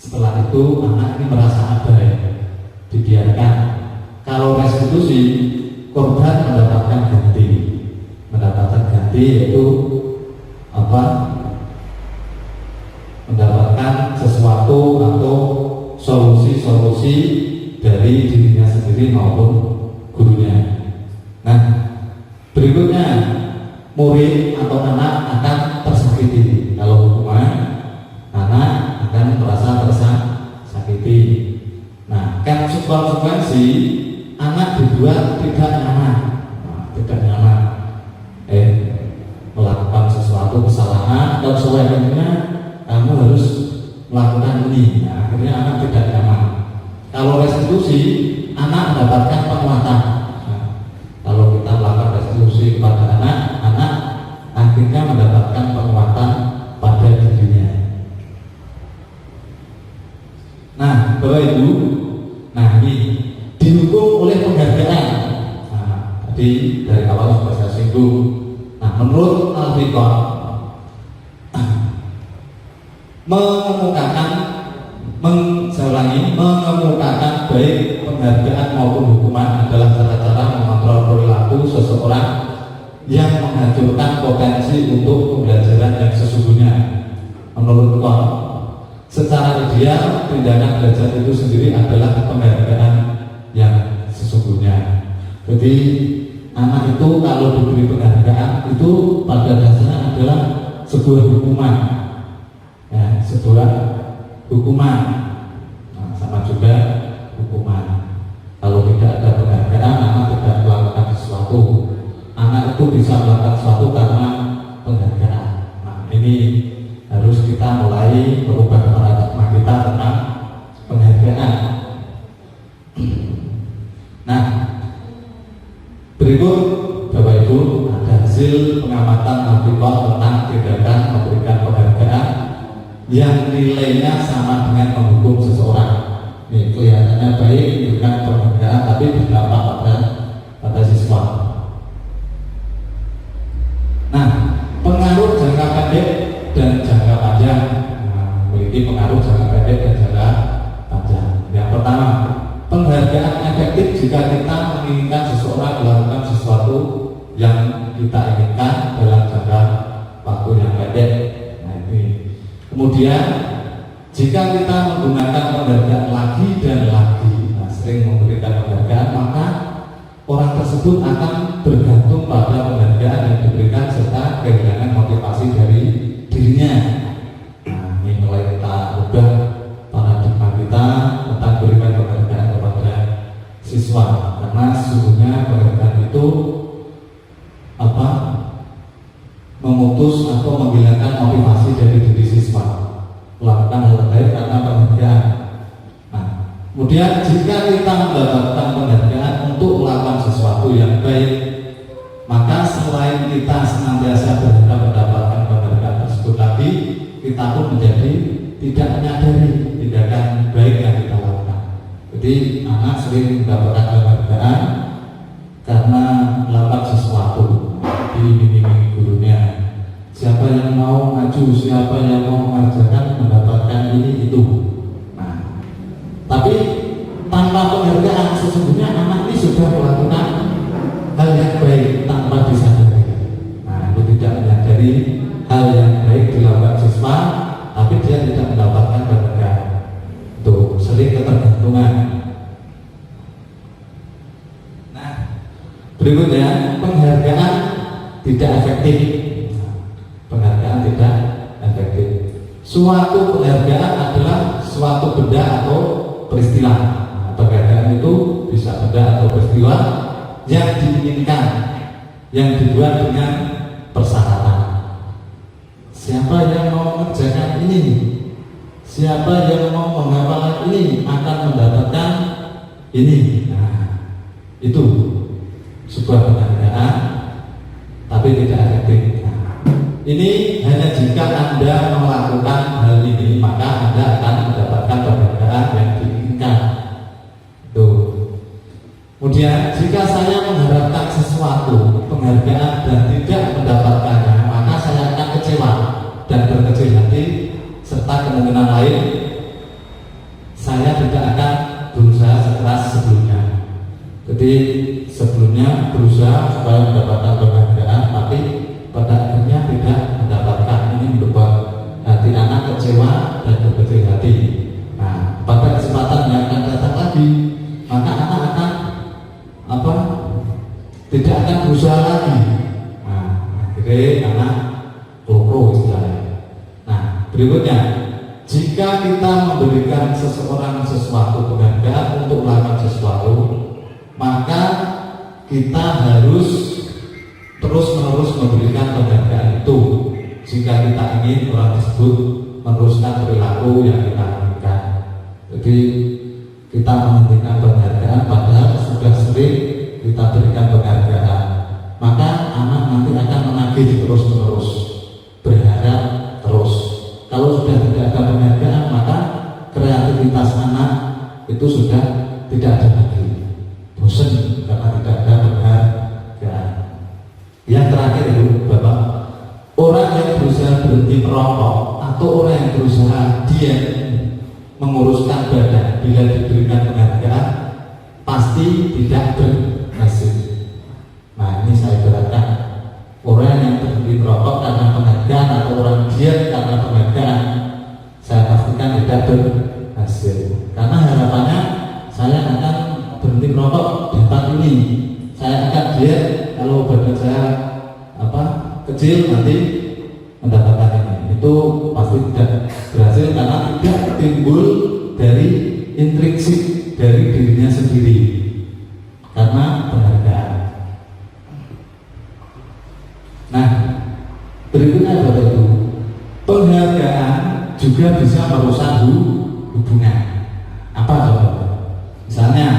setelah itu anak ini merasa abai, dibiarkan. Kalau restitusi, korban mendapatkan ganti, yaitu mendapatkan sesuatu atau solusi dari dirinya sendiri maupun gurunya. Nah, berikutnya murid atau anak akan tersakiti. Kalau hukuman, anak akan merasa tersakiti. Nah, konsekuensi anak dibuat tidak nyaman, melakukan sesuatu kesalahan, konsekuensinya kamu harus melakukan ini. Nah, akhirnya anak tidak nyaman. Kalau restitusi, anak mendapatkan penguatan. Nah, kalau kita melakukan restitusi kepada anak akhirnya mendapatkan penguatan pada dirinya. Nah, Bapak Ibu, nah ini didukung oleh penghargaan. Nah, tadi dari awal sudah saya singgung. Nah, menurut Al-Fiqh, mengemukakan baik penghargaan maupun hukuman adalah cara-cara mengontrol perilaku seseorang yang menghancurkan potensi untuk pembelajaran yang sesungguhnya. Menurut Al-Fiqh, secara ideal tindakan belajar itu sendiri adalah penghargaan yang sesungguhnya. Jadi anak itu kalau diberi penghargaan itu pada dasarnya adalah sebuah hukuman, ya, sebuah hukuman. Nah, sama juga hukuman. Kalau tidak ada penghargaan, anak tidak melakukan sesuatu. Anak itu bisa melakukan sesuatu karena penghargaan. Nah, ini harus kita mulai merubah paradigma kita tentang penghargaan. Nah, berikut Bapak Ibu ada hasil pengamatan Al-Fiqh tentang tindakan memberikan penghargaan yang nilainya sama dengan menghukum seseorang. Ini kelihatannya baik memberikan penghargaan tapi berdampak pada siswa. Nah, pengaruh jangka pendek dan jangka panjang. Nah, memiliki pengaruh jangka pendek dan jangka panjang. Yang pertama, penghargaan efektif jika kita menginginkan seseorang melakukan sesuatu yang kita inginkan dalam jangka waktu yang pendek. Nah, ini. Kemudian jika kita menggunakan penghargaan lagi dan lagi, nah, sering memberikan penghargaan, maka orang tersebut akan bergantung pada penghargaan yang diberikan serta kehilangan karena sesungguhnya penghargaan itu memutus atau menghilangkan motivasi dari diri siswa melakukan hal baik karena penghargaan. Nah, kemudian jika kita mendapatkan penghargaan untuk melakukan sesuatu yang baik, maka selain kita senantiasa berharap mendapatkan penghargaan tersebut tadi, kita pun menjadi tidak menyadari tindakan baik yang kita lakukan. Jadi anak sering mendapatkan penghargaan karena melakukan sesuatu, diiming-imingi gurunya. Siapa yang mau maju, siapa yang mau mengerjakan mendapatkan ini itu. Nah, tapi tanpa penghargaan sesungguhnya anak ini sudah melakukan hal yang baik tanpa disadari. Nah, itu tidak menyadari hal yang baik dilakukan siswa, tapi dia tidak mendapatkan penghargaan. Tuh, sering ketergantungan. Nah, berikutnya penghargaan tidak efektif. Penghargaan tidak efektif. Suatu penghargaan adalah suatu benda atau peristiwa. Nah, penghargaan itu bisa benda atau peristiwa yang diinginkan, yang dibuat dengan persyaratan. Siapa yang mau mengerjakan ini, siapa yang mau menghafalkan ini akan mendapatkan ini. Nah, itu sebuah penghargaan, tapi tidak efektif. Ini hanya jika Anda melakukan hal ini, maka Anda akan mendapatkan penghargaan yang diinginkan. Tuh. Kemudian jika saya mengharapkan sesuatu penghargaan dan tidak mendapatkannya, maka saya akan kecewa dan berkecil hati, serta kemungkinan lain saya tidak akan berusaha sekeras sebelumnya. Jadi sebelumnya berusaha supaya mendapatkan penghargaan, tapi pada akhirnya tidak mendapatkan. Ini membuat hati anak kecewa dan berkecil hati. Nah, pada kesempatan yang akan datang lagi, maka anak akan tidak akan berusaha lagi. Nah, akhirnya anak loko istilahnya. Nah, berikutnya, jika kita memberikan seseorang sesuatu penghargaan untuk melakukan sesuatu, maka kita harus terus-menerus memberikan penghargaan itu jika kita ingin orang tersebut meneruskan perilaku yang kita inginkan. Jadi kita menghentikan penghargaan padahal sudah sering kita berikan penghargaan, maka anak nanti akan menagih terus-menerus, berharap terus. Kalau sudah tidak ada penghargaan, maka kreativitas anak itu sudah tidak ada lagi, bosan karena tidak ada penghargaan. Yang terakhir itu Bapak, orang yang berusaha berhenti merokok atau orang yang berusaha diet menguruskan badan bila diberikan penghargaan pasti tidak berhasil. Nah, ini saya beratkan, orang yang berhenti merokok karena penghargaan atau orang diet karena penghargaan, saya pastikan tidak berhasil. Karena harapannya saya akan berhenti merokok dapat ini, saya akan diet kalau badan saya kecil nanti mendapatkan ini. Itu pasti tidak berhasil karena tidak timbul dari intrinsik dari dirinya sendiri karena penghargaan. Nah, berikutnya Bapak Ibu, penghargaan juga bisa merusak hubungan. Apa Bapak? Misalnya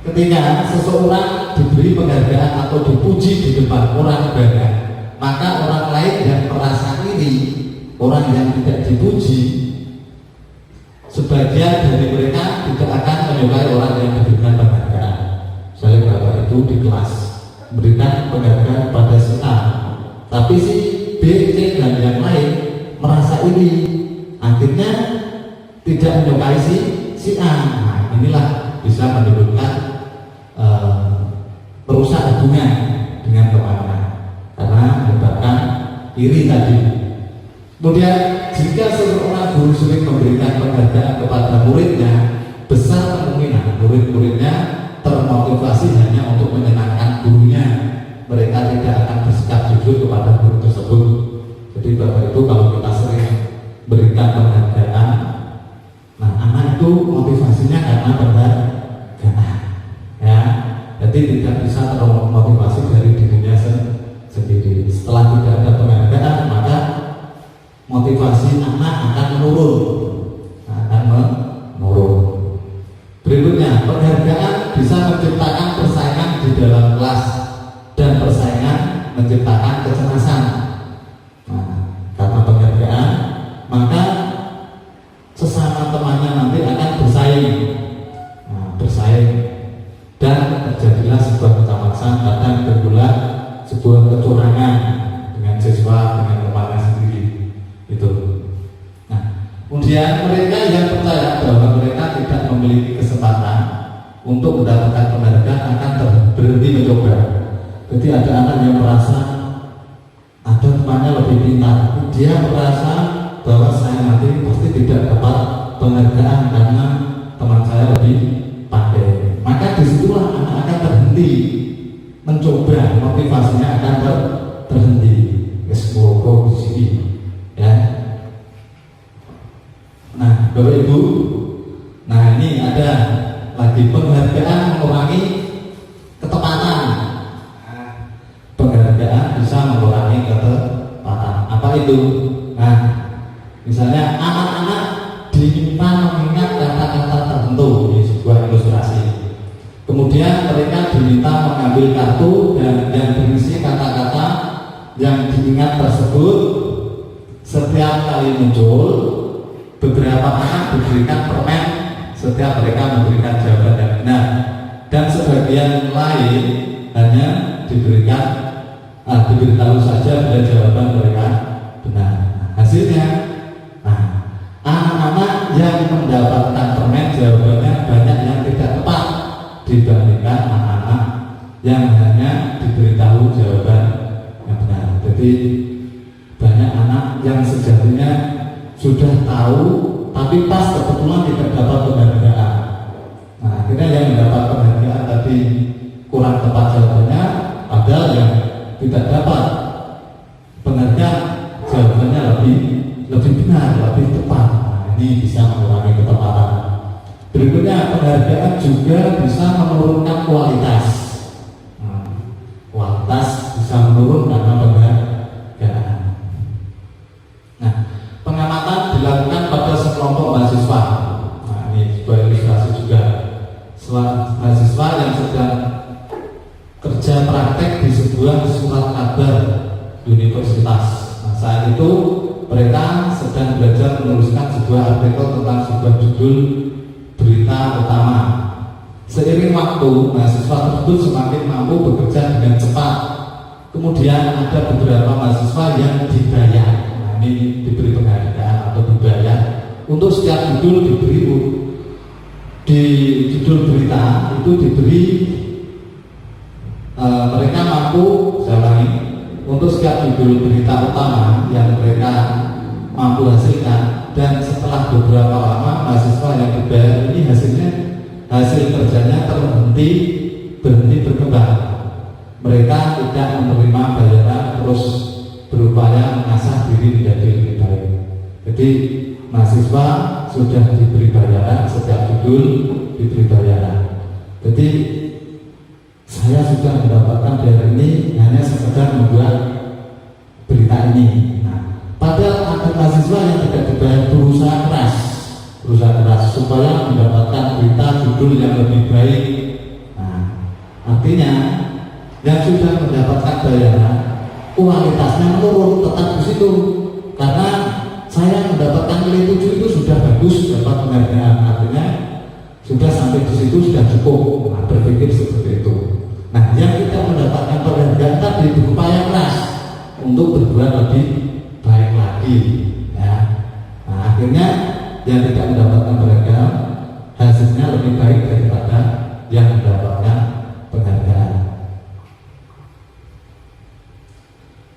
ketika seseorang diberi penghargaan atau dipuji di depan orang banyak, maka orang lain yang merasa iri, orang yang tidak dipuji, sebagian dari mereka tidak akan menyukai orang yang diberikan penghargaan. Saya Bapak itu di kelas memberikan penghargaan pada si A, tapi si B, C dan yang lain merasa iri, akhirnya tidak menyukai si A. Nah, inilah bisa menimbulkan merusak hubungan dengan teman-teman karena menyebabkan iri tadi. Kemudian jika seorang guru sering memberikan penghargaan kepada muridnya, besar kemungkinan murid-muridnya termotivasi hanya untuk menyenangkan gurunya. Mereka tidak akan bersikap jujur kepada guru tersebut. Jadi Bapak Ibu, kalau kita sering berikan penghargaan, nah anak itu motivasinya karena penghargaan, ya. Jadi tidak bisa termotivasi dari dirinya sendiri. Setelah tidak ada penghargaan, maka motivasi anak akan menurun. Berikutnya, penghargaan bisa menciptakan persaingan di dalam kelas, dan persaingan menciptakan kecemasan. Karena penghargaan, maka sesama temannya nanti akan bersaing, dan terjadilah sebuah kecemasan, bahkan berbulan sebuah kecurangan dengan siswa, dengan temannya sendiri. Itu. Kemudian mereka yang percaya bahwa mereka tidak memiliki kesempatan untuk mendapatkan penghargaan akan berhenti mencoba. Jadi ada anak yang merasa ada temannya lebih pintar, dia merasa bahwa saya nanti pasti tidak dapat penghargaan karena teman saya lebih pandai. Maka disitulah anak akan terhenti mencoba, motivasinya akan terhenti. Semoga di sini, ya. Nah, Bapak Ibu, ini ada lagi penghargaan mengurangi ketepatan. Penghargaan bisa mengurangi ketepatan. Apa itu? Misalnya anak-anak diminta mengingat kata-kata tertentu, ini sebuah ilustrasi. Kemudian mereka diminta mengambil kartu dan yang berisi kata-kata yang diingat tersebut. Setiap kali muncul, beberapa anak diberikan permen setiap mereka memberikan jawaban yang benar, dan sebagian lain hanya diberitahu saja bila jawaban mereka benar. Hasilnya, anak-anak yang mendapatkan permen jawabannya banyak yang tidak tepat dibandingkan anak-anak yang hanya diberitahu jawaban yang benar. Jadi banyak anak yang sejatinya sudah tahu, tapi pas kebetulan tidak dapat penghargaan. Akhirnya yang mendapat penghargaan tadi kurang tepat jawabannya, padahal yang tidak dapat penghargaan jawabannya lebih benar, lebih tepat. Ini bisa mengurangi ketepatan. Berikutnya, penghargaan juga bisa menurunkan kualitas. Kualitas bisa menurun karena penghargaan. Pengamatan dilakukan pada sekelompok mahasiswa. Ini sebuah ilustrasi juga. Mahasiswa yang sedang kerja praktek di sebuah surat kabar universitas. Saat itu mereka sedang belajar menuliskan sebuah artikel tentang sebuah judul berita utama. Seiring waktu, mahasiswa tersebut semakin mampu bekerja dengan cepat. Kemudian ada beberapa mahasiswa yang dibayar. Ini diberi penghargaan atau dibayar untuk setiap judul diberi di judul berita itu diberi mereka mampu untuk setiap judul berita utama yang mereka mampu hasilkan, dan setelah beberapa lama mahasiswa yang dibayar ini hasil kerjanya berhenti berkembang. Mereka tidak menerima bayaran, terus berupaya mengasah diri menjadi lebih baik. Jadi mahasiswa sudah diberi bayaran, setiap judul diberi bayaran. Jadi saya sudah mendapatkan bayaran ini hanya sekedar membuat berita ini. Padahal ada mahasiswa yang tidak dibayar, berusaha keras supaya mendapatkan berita judul yang lebih baik. Artinya yang sudah mendapatkan bayaran kualitasnya menurun, tetap di situ, karena saya mendapatkan nilai 7 itu sudah bagus, dapat penghargaan, artinya sudah sampai di situ sudah cukup. Berpikir seperti itu. Yang tidak mendapatkan penghargaan tadi berupaya keras untuk berbuat lebih baik lagi, ya. Akhirnya yang tidak mendapatkan penghargaan hasilnya lebih baik daripada yang mendapatkan penghargaan.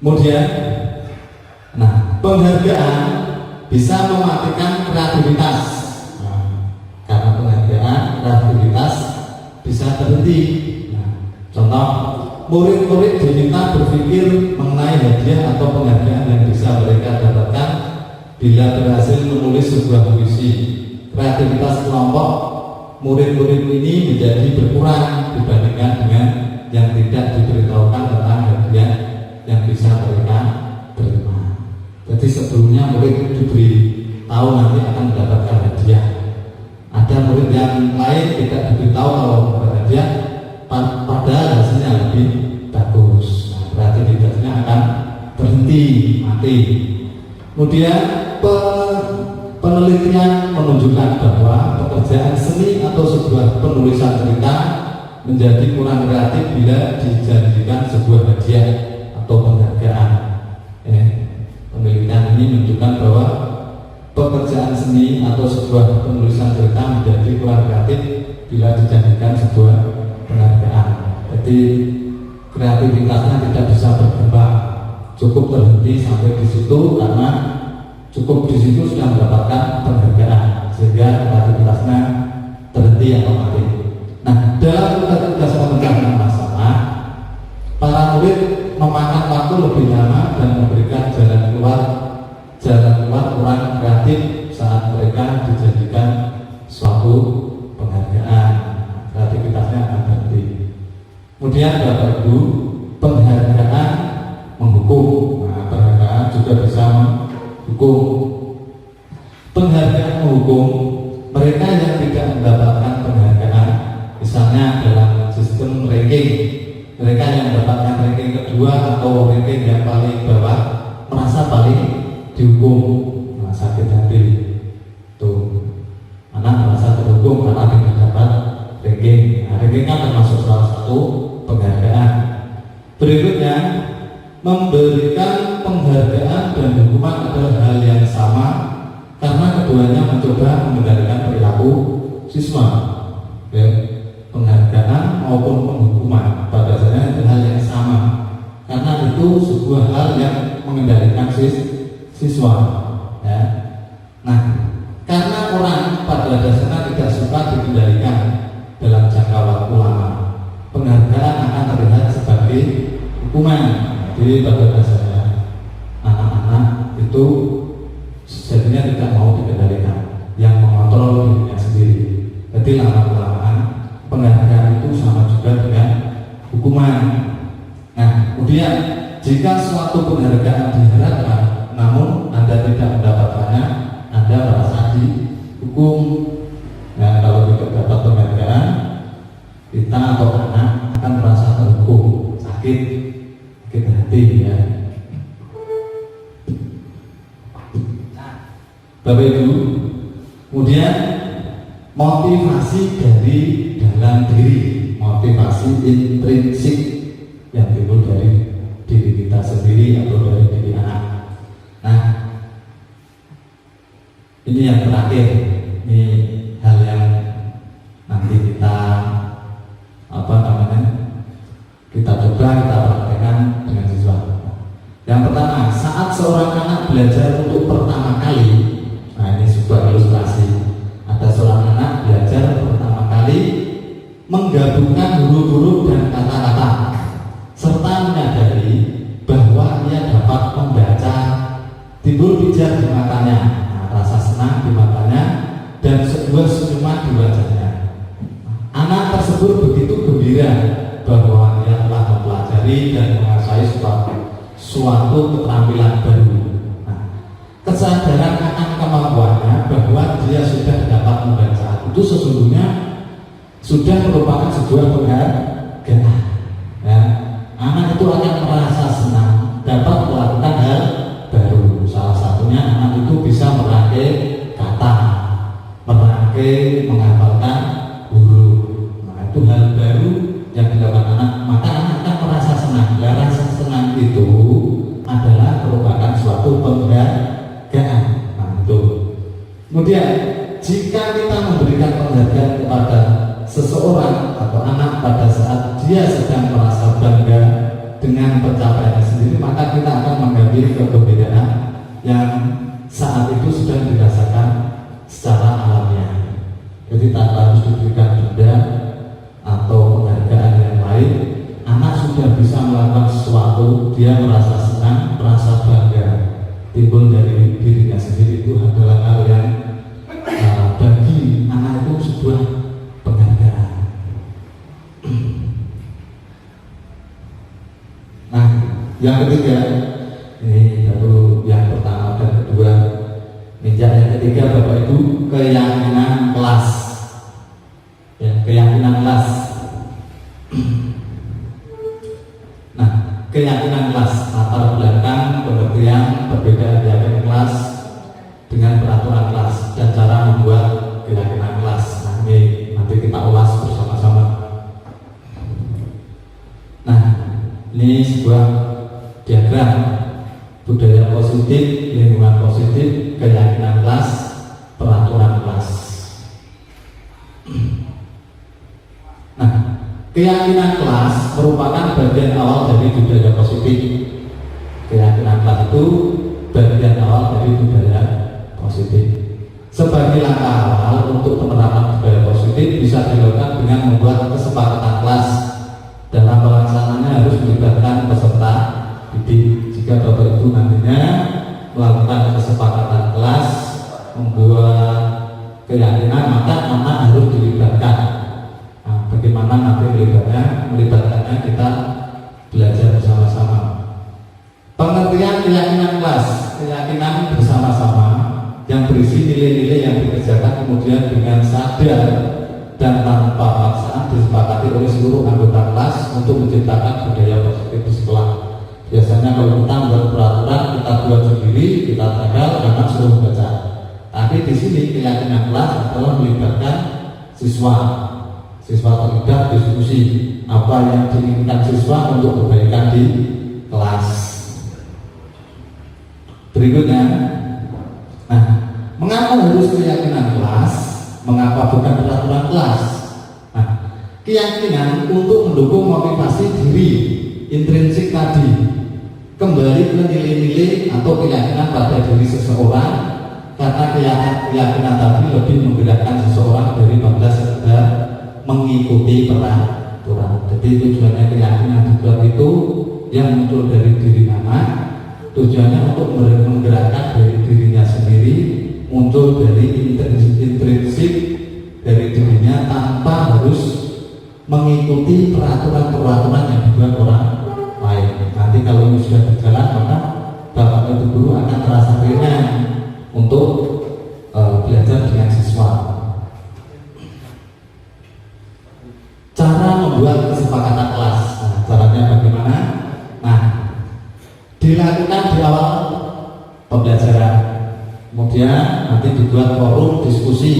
Kemudian, penghargaan bisa mematikan kreativitas. Karena penghargaan, kreativitas bisa terhenti. Contoh, murid-murid diminta berpikir mengenai hadiah atau penghargaan yang bisa mereka dapatkan bila berhasil menulis sebuah puisi. Kreativitas kelompok murid-murid ini menjadi berkurang dibandingkan dengan lebih bagus. Nah, kreativitasnya akan berhenti, mati. Kemudian penelitian menunjukkan bahwa pekerjaan seni atau sebuah penulisan cerita menjadi kurang kreatif bila dijadikan sebuah hadiah atau penghargaan. Penelitian ini menunjukkan bahwa pekerjaan seni atau sebuah penulisan cerita menjadi kurang kreatif bila dijadikan sebuah penghargaan. Jadi kreativitasnya tidak bisa berkembang, cukup terhenti sampai di situ karena cukup di situ sudah mendapatkan penghargaan sehingga kreativitasnya terhenti atau mati. Nah, dalam tugas memecahkan masalah, para murid memakan waktu lebih lama dan memberikan jalan keluar kurang kreatif saat mereka dijadikan suatu penghargaan. Kreativitasnya akan berhenti. Kemudian Bapak Ibu, penghargaan menghukum. Nah, penghargaan juga bisa menghukum. Penghargaan menghukum mereka yang tidak mendapatkan penghargaan, misalnya dalam sistem ranking, mereka yang mendapatkan ranking kedua atau ranking yang paling bawah merasa paling dihukum. Nah, sakit hati tuh anak merasa terhukum karena tidak dapat ranking. Nah, ranking kan termasuk salah satu penghargaan. Berikutnya, memberikan penghargaan dan hukuman adalah hal yang sama karena keduanya mencoba mengendalikan perilaku siswa. Penghargaan maupun penghukuman pada dasarnya hal yang sama karena itu sebuah hal yang mengendalikan siswa. Nah, karena orang pada dasarnya tidak suka dikendalikan dalam jangka waktu lama, penghargaan akan terlihat sebagai hukuman. Jadi pada dasarnya anak-anak itu jadinya tidak mau dikendalikan, yang mengontrol dirinya sendiri. Jadi lama-kelamaan penghargaan itu sama juga dengan hukuman. Nah, kemudian jika suatu penghargaan diharapkan namun Anda tidak mendapatkannya, Anda merasa dihukum. Nah, kalau tidak dapat penghargaan, kita atau anak akan merasa terhukum, sakit hati ya. Bapak Ibu, kemudian motivasi dari dalam diri, motivasi intrinsik yang timbul dari diri kita sendiri atau dari diri anak. Nah, ini yang terakhir, ini hal yang nanti kita kita coba kita praktekkan dengan siswa. Yang pertama, saat seorang anak belajar untuk pertama kali, nah ini sebuah ilustrasi. Ada seorang anak belajar pertama kali menggabungkan huruf-huruf dan kata-kata serta menyadari bahwa ia dapat membaca. Timbul pijar di matanya, rasa senang di matanya dan sebuah senyuman di wajahnya. Anak tersebut begitu gembira bahwa ia telah mempelajari dan menguasai suatu keterampilan baru. Kesadaran akan kemampuannya bahwa dia sudah dapat membaca itu sesungguhnya sudah merupakan sebuah penghargaan. Anak itu akan merasa senang dapat melakukan hal baru. Salah satunya anak itu bisa merangkai kata, merangkai menghafalkan huruf. Nah, itu hal baru yang dilakukan anak, maka anak akan merasa senang. Rasa senang itu adalah merupakan suatu penghargaan. Nah, itu. Kemudian jika kita memberikan penghargaan kepada seseorang atau anak pada saat dia sedang merasa bangga dengan pencapaiannya sendiri, maka kita akan mengambil kegembiraan yang saat itu sudah dirasakan secara alamiah. Jadi tak harus diberikan denda atau penghargaan yang lain, anak sudah bisa melakukan sesuatu, dia merasa senang, merasa bangga, timbul dari dirinya sendiri. Itu adalah hal yang bagi anak itu sebuah penghargaan. Nah, yang ketiga, ini baru yang pertama dan kedua. Yang ketiga, Bapak Ibu, keyakinan kelas. Keyakinan kelas. keyakinan kelas, latar belakang pengertian perbedaan keyakinan kelas dengan peraturan kelas dan cara membuat keyakinan kelas. Nah, ini nanti kita ulas bersama-sama. Nah, ini sebuah diagram budaya positif, lingkungan positif, keyakinan kelas, peraturan kelas. Nah, keyakinan kelas merupakan bagian awal dari budaya positif. Keyakinan kelas itu bagian awal dari budaya positif. Sebagai langkah awal untuk penerapan budaya positif bisa dilakukan dengan membuat kesepakatan kelas. Dalam pelaksanaannya harus melibatkan peserta didik. Jika Bapak Ibu nantinya melakukan kesepakatan kelas, membuat keyakinan, maka anak harus dilibatkan. Nah, bagaimana nanti melibatkannya kita belajar bersama-sama. Pengertian keyakinan kelas, keyakinan bersama-sama yang berisi nilai-nilai yang dikerjakan kemudian dengan sadar dan tanpa paksaan disepakati oleh seluruh anggota kelas untuk menciptakan budaya positif di sekolah. Biasanya kalau kita membuat peraturan, kita buat sendiri, kita tanggal, anak suruh membaca. Tapi di sini keyakinan kelas adalah melibatkan siswa. Siswa terlibat diskusi apa yang diinginkan siswa untuk kebaikan di kelas. Berikutnya, nah, mengapa harus keyakinan kelas? Mengapa bukan peraturan kelas? Nah, keyakinan untuk mendukung motivasi diri intrinsik tadi, kembali ke nilai-nilai atau keyakinan pada diri seseorang, karena keyakinan tadi lebih menggerakkan seseorang daripada sekedar mengikuti peraturan. Jadi tujuannya keyakinan dibuat itu yang muncul dari diri anak, tujuannya untuk menggerakkan dari dirinya sendiri, muncul dari intrinsik dari dirinya tanpa harus mengikuti peraturan-peraturan yang dibuat orang lain. Nanti kalau ini sudah berjalan, maka Bapak Ibu guru akan terasa ringan untuk belajar dengan siswa. Cara membuat kesepakatan kelas, nah, caranya bagaimana? Nah, dilakukan di awal pembelajaran, kemudian nanti dibuat forum diskusi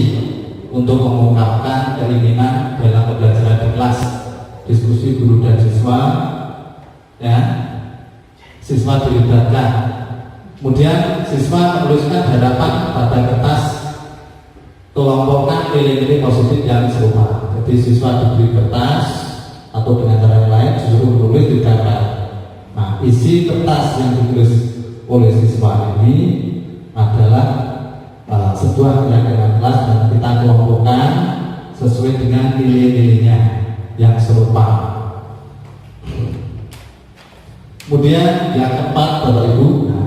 untuk mengungkapkan keinginan dalam pembelajaran di kelas, diskusi guru dan siswa, ya, siswa dilibatkan. Kemudian siswa menuliskan harapan pada kertas, kelompokkan nilai-nilai positif yang serupa. Jadi siswa diberi kertas atau dengan cara yang lain disuruh menulis di gambar. Nah, isi kertas yang ditulis oleh siswa ini adalah sebuah keyakinan kelas dan kita kelompokkan sesuai dengan nilai-nilainya yang serupa. Kemudian yang keempat, Bapak Ibu, nah,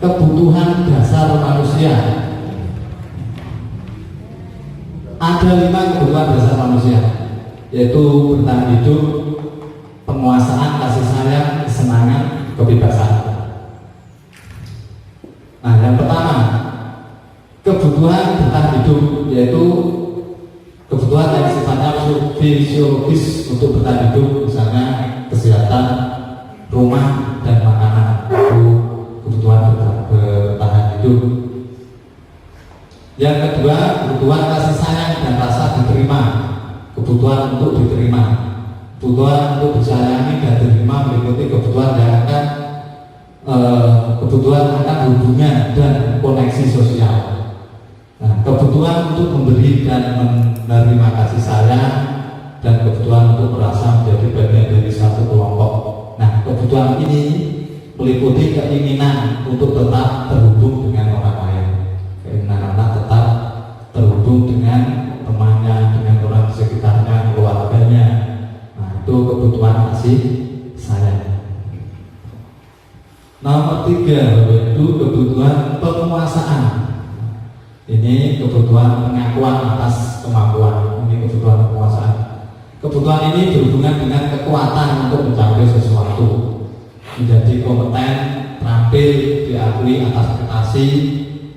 kebutuhan dasar manusia. Ada 5 kebutuhan dasar manusia, yaitu bertahan hidup, penguasaan, kasih sayang, kesenangan, kebebasan. Nah, yang pertama, kebutuhan bertahan hidup, yaitu kebutuhan yang sifatnya fisiologis untuk bertahan hidup, misalnya kesehatan, rumah, dan makanan. Itu kebutuhan bertahan hidup. Yang kedua, kebutuhan kasih sayang dan rasa diterima, kebutuhan untuk diterima. Kebutuhan untuk disayangi dan diterima meliputi kebutuhan yang akan kebutuhan akan hubungan dan koneksi sosial. Nah, kebutuhan untuk memberi dan menerima kasih sayang, dan kebutuhan untuk merasa menjadi bagian dari satu kelompok. Nah, kebutuhan ini meliputi keinginan untuk tetap terhubung dengan orang lain, keinginan anak tetap terhubung dengan temannya, dengan orang sekitarnya, keluarganya. Nah, itu kebutuhan kasih sayang. Nomor 3, yaitu kebutuhan penguasaan. Ini kebutuhan pengakuan atas kemampuan. Ini kebutuhan penguasaan. Kebutuhan ini berhubungan dengan kekuatan untuk mencapai sesuatu, menjadi kompeten, terampil, diakui atas prestasi,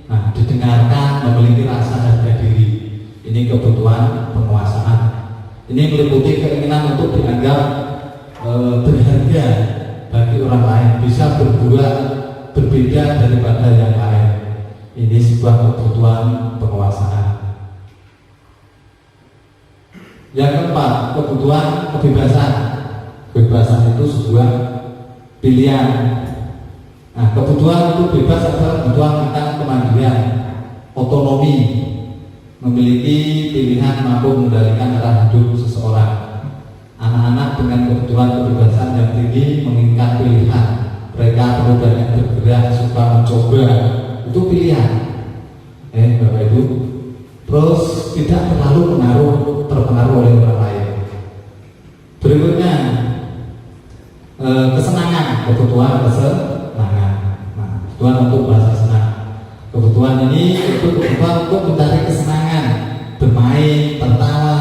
nah, didengarkan, memiliki rasa harga diri. Ini kebutuhan penguasaan. Ini meliputi keinginan untuk dianggap berharga orang lain, bisa berbuat berbeda daripada yang lain. Ini sebuah kebutuhan penguasaan. Yang keempat, kebutuhan kebebasan. Kebebasan itu sebuah pilihan. Nah, kebutuhan itu bebas adalah kebutuhan akan kemandirian, otonomi, memiliki pilihan mampu mengendalikan arah hidup seseorang. Anak-anak dengan kebutuhan kebebasan yang tinggi menginginkan pilihan. Mereka perlu banyak bergerak, suka mencoba. Itu pilihan. Bapak Ibu. Terus tidak terlalu terpengaruh oleh orang lain. Berikutnya, kesenangan, kebutuhan kesenangan. Nah, kebutuhan untuk merasa senang. Kebutuhan ini itu kebutuhan untuk mencari kesenangan, bermain, tertawa.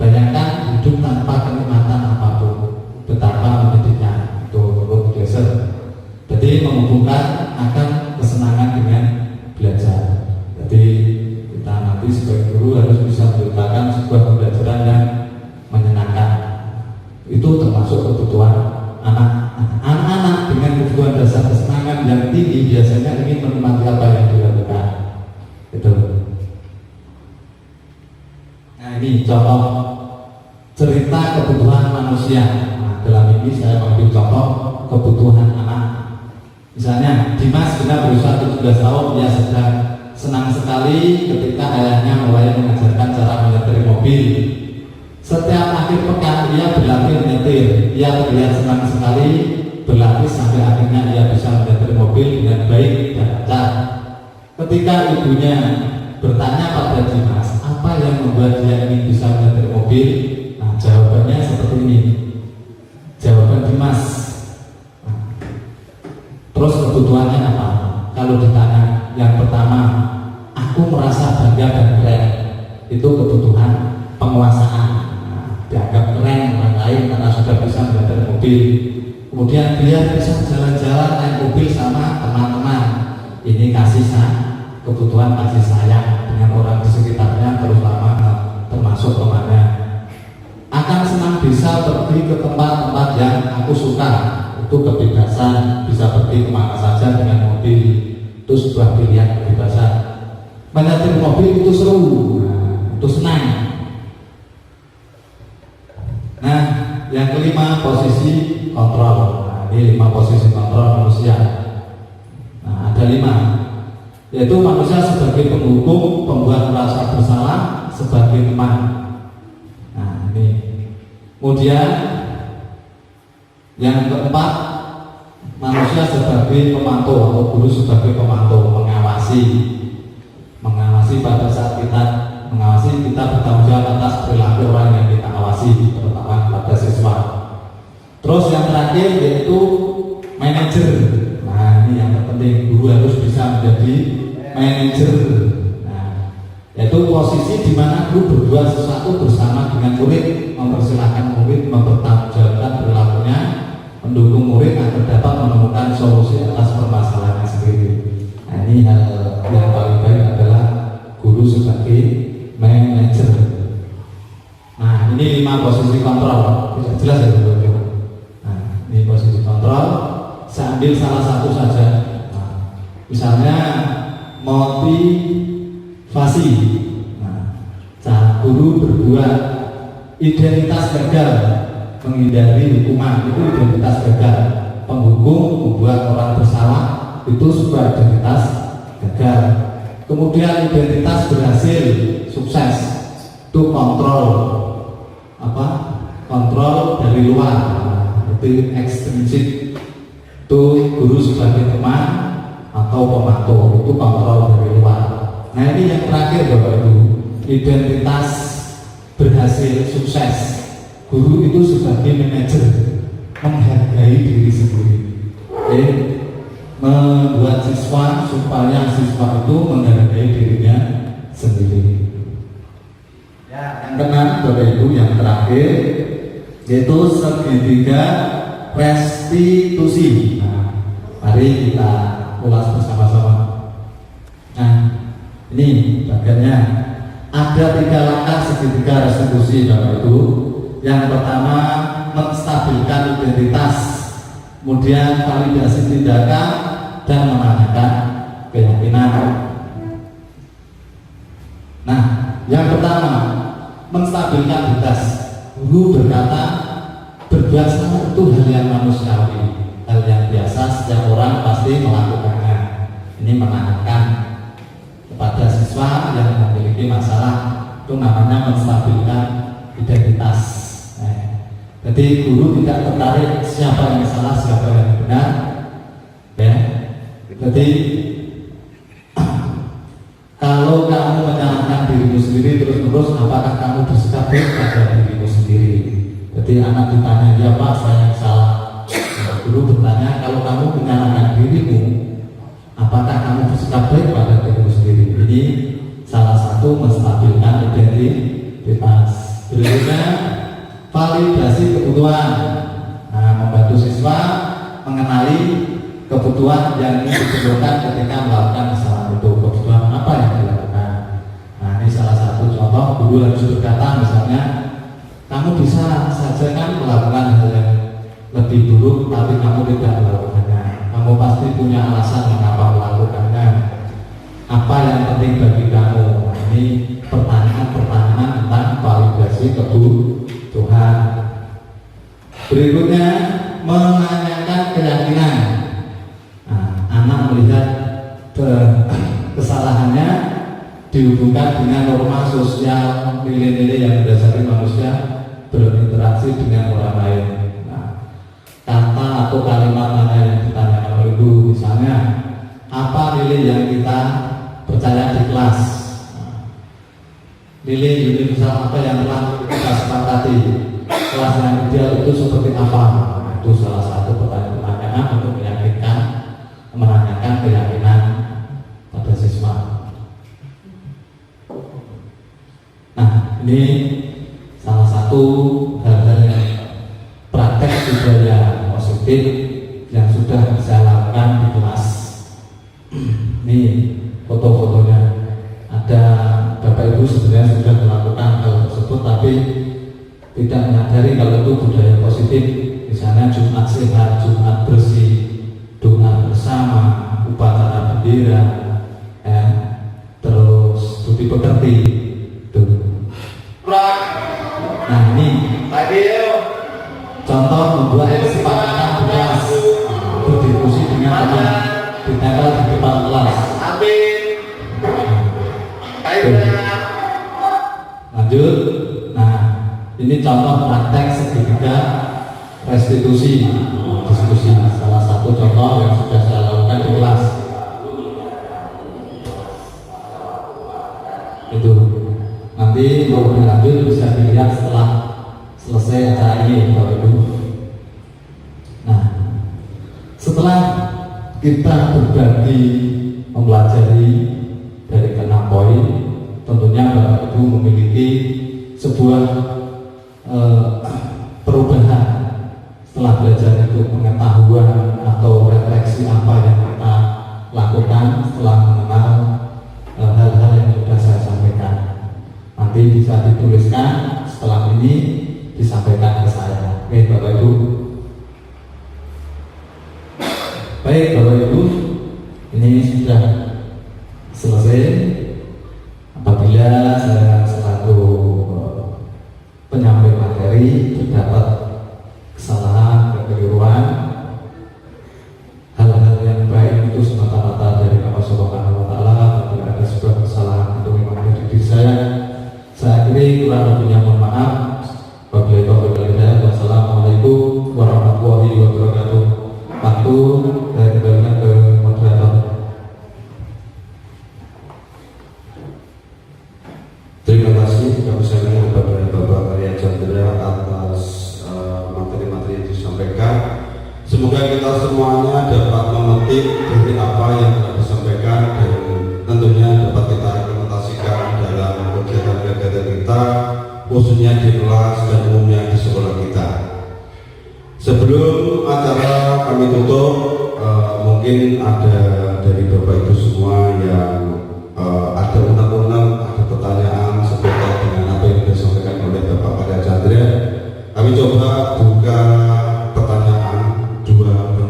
Bayangkan hidup tanpa kenikmatan apapun, betapa menyedihkan. Itu menurut Geser. Jadi menghubungkan akan kesenangan dengan belajar. Jadi kita nanti sebagai guru harus bisa menciptakan sebuah pembelajaran yang menyenangkan. Itu termasuk kebutuhan anak-anak dengan kebutuhan dasar kesenangan yang tinggi biasanya ingin menikmati apa yang dilakukan. Itu. Nah, ini contoh cerita kebutuhan manusia. Nah, dalam ini saya mengambil contoh kebutuhan anak. Misalnya Dimas benar berusia 17 tahun, ia sedang senang sekali ketika ayahnya mulai mengajarkan cara menyetir mobil. Setiap akhir pekan ia berlatih menyetir. Ia terlihat senang sekali berlatih sampai akhirnya ia bisa menyetir mobil dengan baik dan lancar. Ketika ibunya bertanya pada Dimas, apa yang membuat dia ingin bisa menyetir mobil? Nah, jawabannya seperti ini. Jawaban Dimas. Terus kebutuhannya apa? Kalau ditanya, yang pertama, aku merasa bangga dan keren. Itu kebutuhan penguasaan. Nah, dianggap keren orang lain karena sudah bisa menyetir mobil. Kemudian dia bisa jalan-jalan naik mobil sama teman-teman. Ini kasih sayang, kebutuhan kasih sayang dengan orang di sekitarnya, termasuk temannya. Akan senang bisa pergi ke tempat-tempat yang aku suka. Itu kebebasan, bisa pergi kemana saja dengan mobil. Itu sebuah pilihan kebebasan. Menyetir mobil itu seru, itu senang. Nah, yang kelima, posisi kontrol. Nah, ini 5 posisi kontrol manusia. Nah, ada 5, yaitu manusia sebagai penghukum, pembuat merasa bersalah, sebagai teman. Nah, ini. Kemudian yang keempat, manusia sebagai pemantau atau guru sebagai pemantau, mengawasi pada saat kita bertanggung jawab atas perilaku orang yang kita awasi, terutama pada siswa. Terus yang terakhir yaitu manajer. Nah, ini yang terpenting, guru harus bisa menjadi manajer. Nah, yaitu posisi di mana guru berbuat sesuatu bersama dengan murid, mempersilahkan murid mempertanggungjawabkan perilakunya, mendukung murid agar dapat menemukan solusi atas permasalahannya sendiri. Nah, ini hal yang paling baik adalah guru sebagai manajer. Nah, ini 5 posisi kontrol. Bisa jelas ya, teman-teman? Nah, ini posisi kontrol. Saya ambil salah satu saja. Nah, misalnya motivasi. Nah, cara guru berbuat identitas gagal, menghindari hukuman, itu identitas gagal. Penghukum membuat orang bersalah, itu sebuah identitas gagal. Kemudian identitas berhasil, sukses, itu kontrol. Kontrol dari luar. Itu ekstrinsik, itu guru sebagai teman atau pemantau, itu kontrol dari luar. Nah, ini yang terakhir Bapak Ibu, identitas berhasil, sukses. Guru itu sebagai manajer, menghargai diri sendiri, membuat siswa supaya siswa itu menghargai dirinya sendiri. Ya, yang keenam Bapak Ibu, yang terakhir yaitu segitiga restitusi. Nah, mari kita ulas bersama-sama. Nah, ini bagiannya. Ada 3 langkah segitiga restitusi Bapak Ibu. Yang pertama, menstabilkan identitas. kemudian validasi tindakan dan menanyakan keyakinan. Nah, yang pertama, menstabilkan batas. Guru berkata, berbuat salah itu hal yang manusiawi, hal yang biasa, setiap orang pasti melakukannya. Ini menanyakan kepada siswa yang memiliki masalah, itu namanya menstabilkan identitas. Jadi guru tidak tertarik siapa yang salah, siapa yang benar, ya. Jadi kalau kamu menyalahkan dirimu sendiri terus-menerus, apakah kamu bersikap baik pada dirimu sendiri? Jadi anak ditanya, ya Pak, saya yang salah. Nah, guru bertanya, kalau kamu menyalahkan dirimu, apakah kamu bersikap baik pada dirimu sendiri? Ini salah satu menstabilkan identitas. Berikutnya, validasi kebutuhan. Nah, membantu siswa mengenali kebutuhan yang diperlukan ketika melakukan kesalahan itu. Kebutuhan apa yang dilakukan? Nah, ini salah satu contoh. Guru harus berkata, misalnya, kamu bisa saja kan melakukan hal yang lebih buruk, tapi kamu tidak melakukannya. Kamu pasti punya alasan mengapa melakukannya. Apa yang penting bagi kamu? Nah, ini pertanyaan-pertanyaan tentang validasi kebutuhan. Berikutnya, menanyakan keyakinan. Nah, anak melihat kesalahannya dihubungkan dengan norma sosial, nilai-nilai yang mendasari manusia berinteraksi dengan orang lain. Nah, kata atau kalimat mana yang ditanyakan oleh guru, misalnya apa nilai yang kita percaya di kelas, nilai universal apa yang telah kita sepakati, kelas yang ideal itu seperti apa. Nah, itu salah satu pertanyaan untuk meyakinkan, menanyakan keyakinan pada siswa. Nah, ini salah satu hal-hal yang praktek budaya positif yang sudah saya lakukan di kelas. Ini foto-fotonya. Ada Bapak Ibu sebenarnya sudah melakukan hal tersebut, tapi tidak menyadari kalau itu budaya positif. Misalnya Jumat sehat, Jumat bersih, doa bersama, upacara bendera, terus budi pekerti. Nah, ini contoh membuat kesepakatan di kelas, berdiskusi dengan teman, ditempel di depan kelas. Lanjut. Nah, ini contoh praktek segitiga restitusi, diskusi. Salah satu contoh yang sudah saya lakukan di kelas. Itu nanti mau lebih lanjut bisa dilihat setelah selesai acara ini, Bapak Ibu. Nah, setelah kita berbagi mempelajari dari ke-6 poin, tentunya Bapak Ibu memiliki sebuah perubahan setelah belajar itu, pengetahuan atau refleksi apa yang kita lakukan setelah mengenal hal-hal yang sudah saya sampaikan. Nanti bisa dituliskan, setelah ini disampaikan ke saya. Oke, Bapak Ibu. Baik, Bapak Ibu, ini sudah selesai. Apabila saya selaku penyampaian materi terdapat kesalahan, kekeliruan, hal-hal yang baik itu semata-mata dari Allah Subhanahu wa Ta'ala. Apabila ada sebuah kesalahan itu memang ada di diri saya akhiri, kurang lebihnya mohon maaf. Wabillahi taufiq wal hidayah. Wassalamualaikum warahmatullahi wabarakatuh. Waktu saya kembalikan ke moderator. Terima kasih kami sampaikan kepada Bapak Arya Chandra atas materi-materi yang disampaikan. Semoga kita semuanya dapat memetik dari apa yang telah disampaikan dan tentunya dapat kita implementasikan dalam kegiatan-kegiatan kita, khususnya di kelas dan umumnya di sekolah kita. Sebelum acara kami tutup, mungkin ada dari Bapak Ibu semua yang ada unek-unek, ada pertanyaan seputar dengan apa yang disampaikan oleh Bapak Arya Chandra. Kami coba buka pertanyaan 2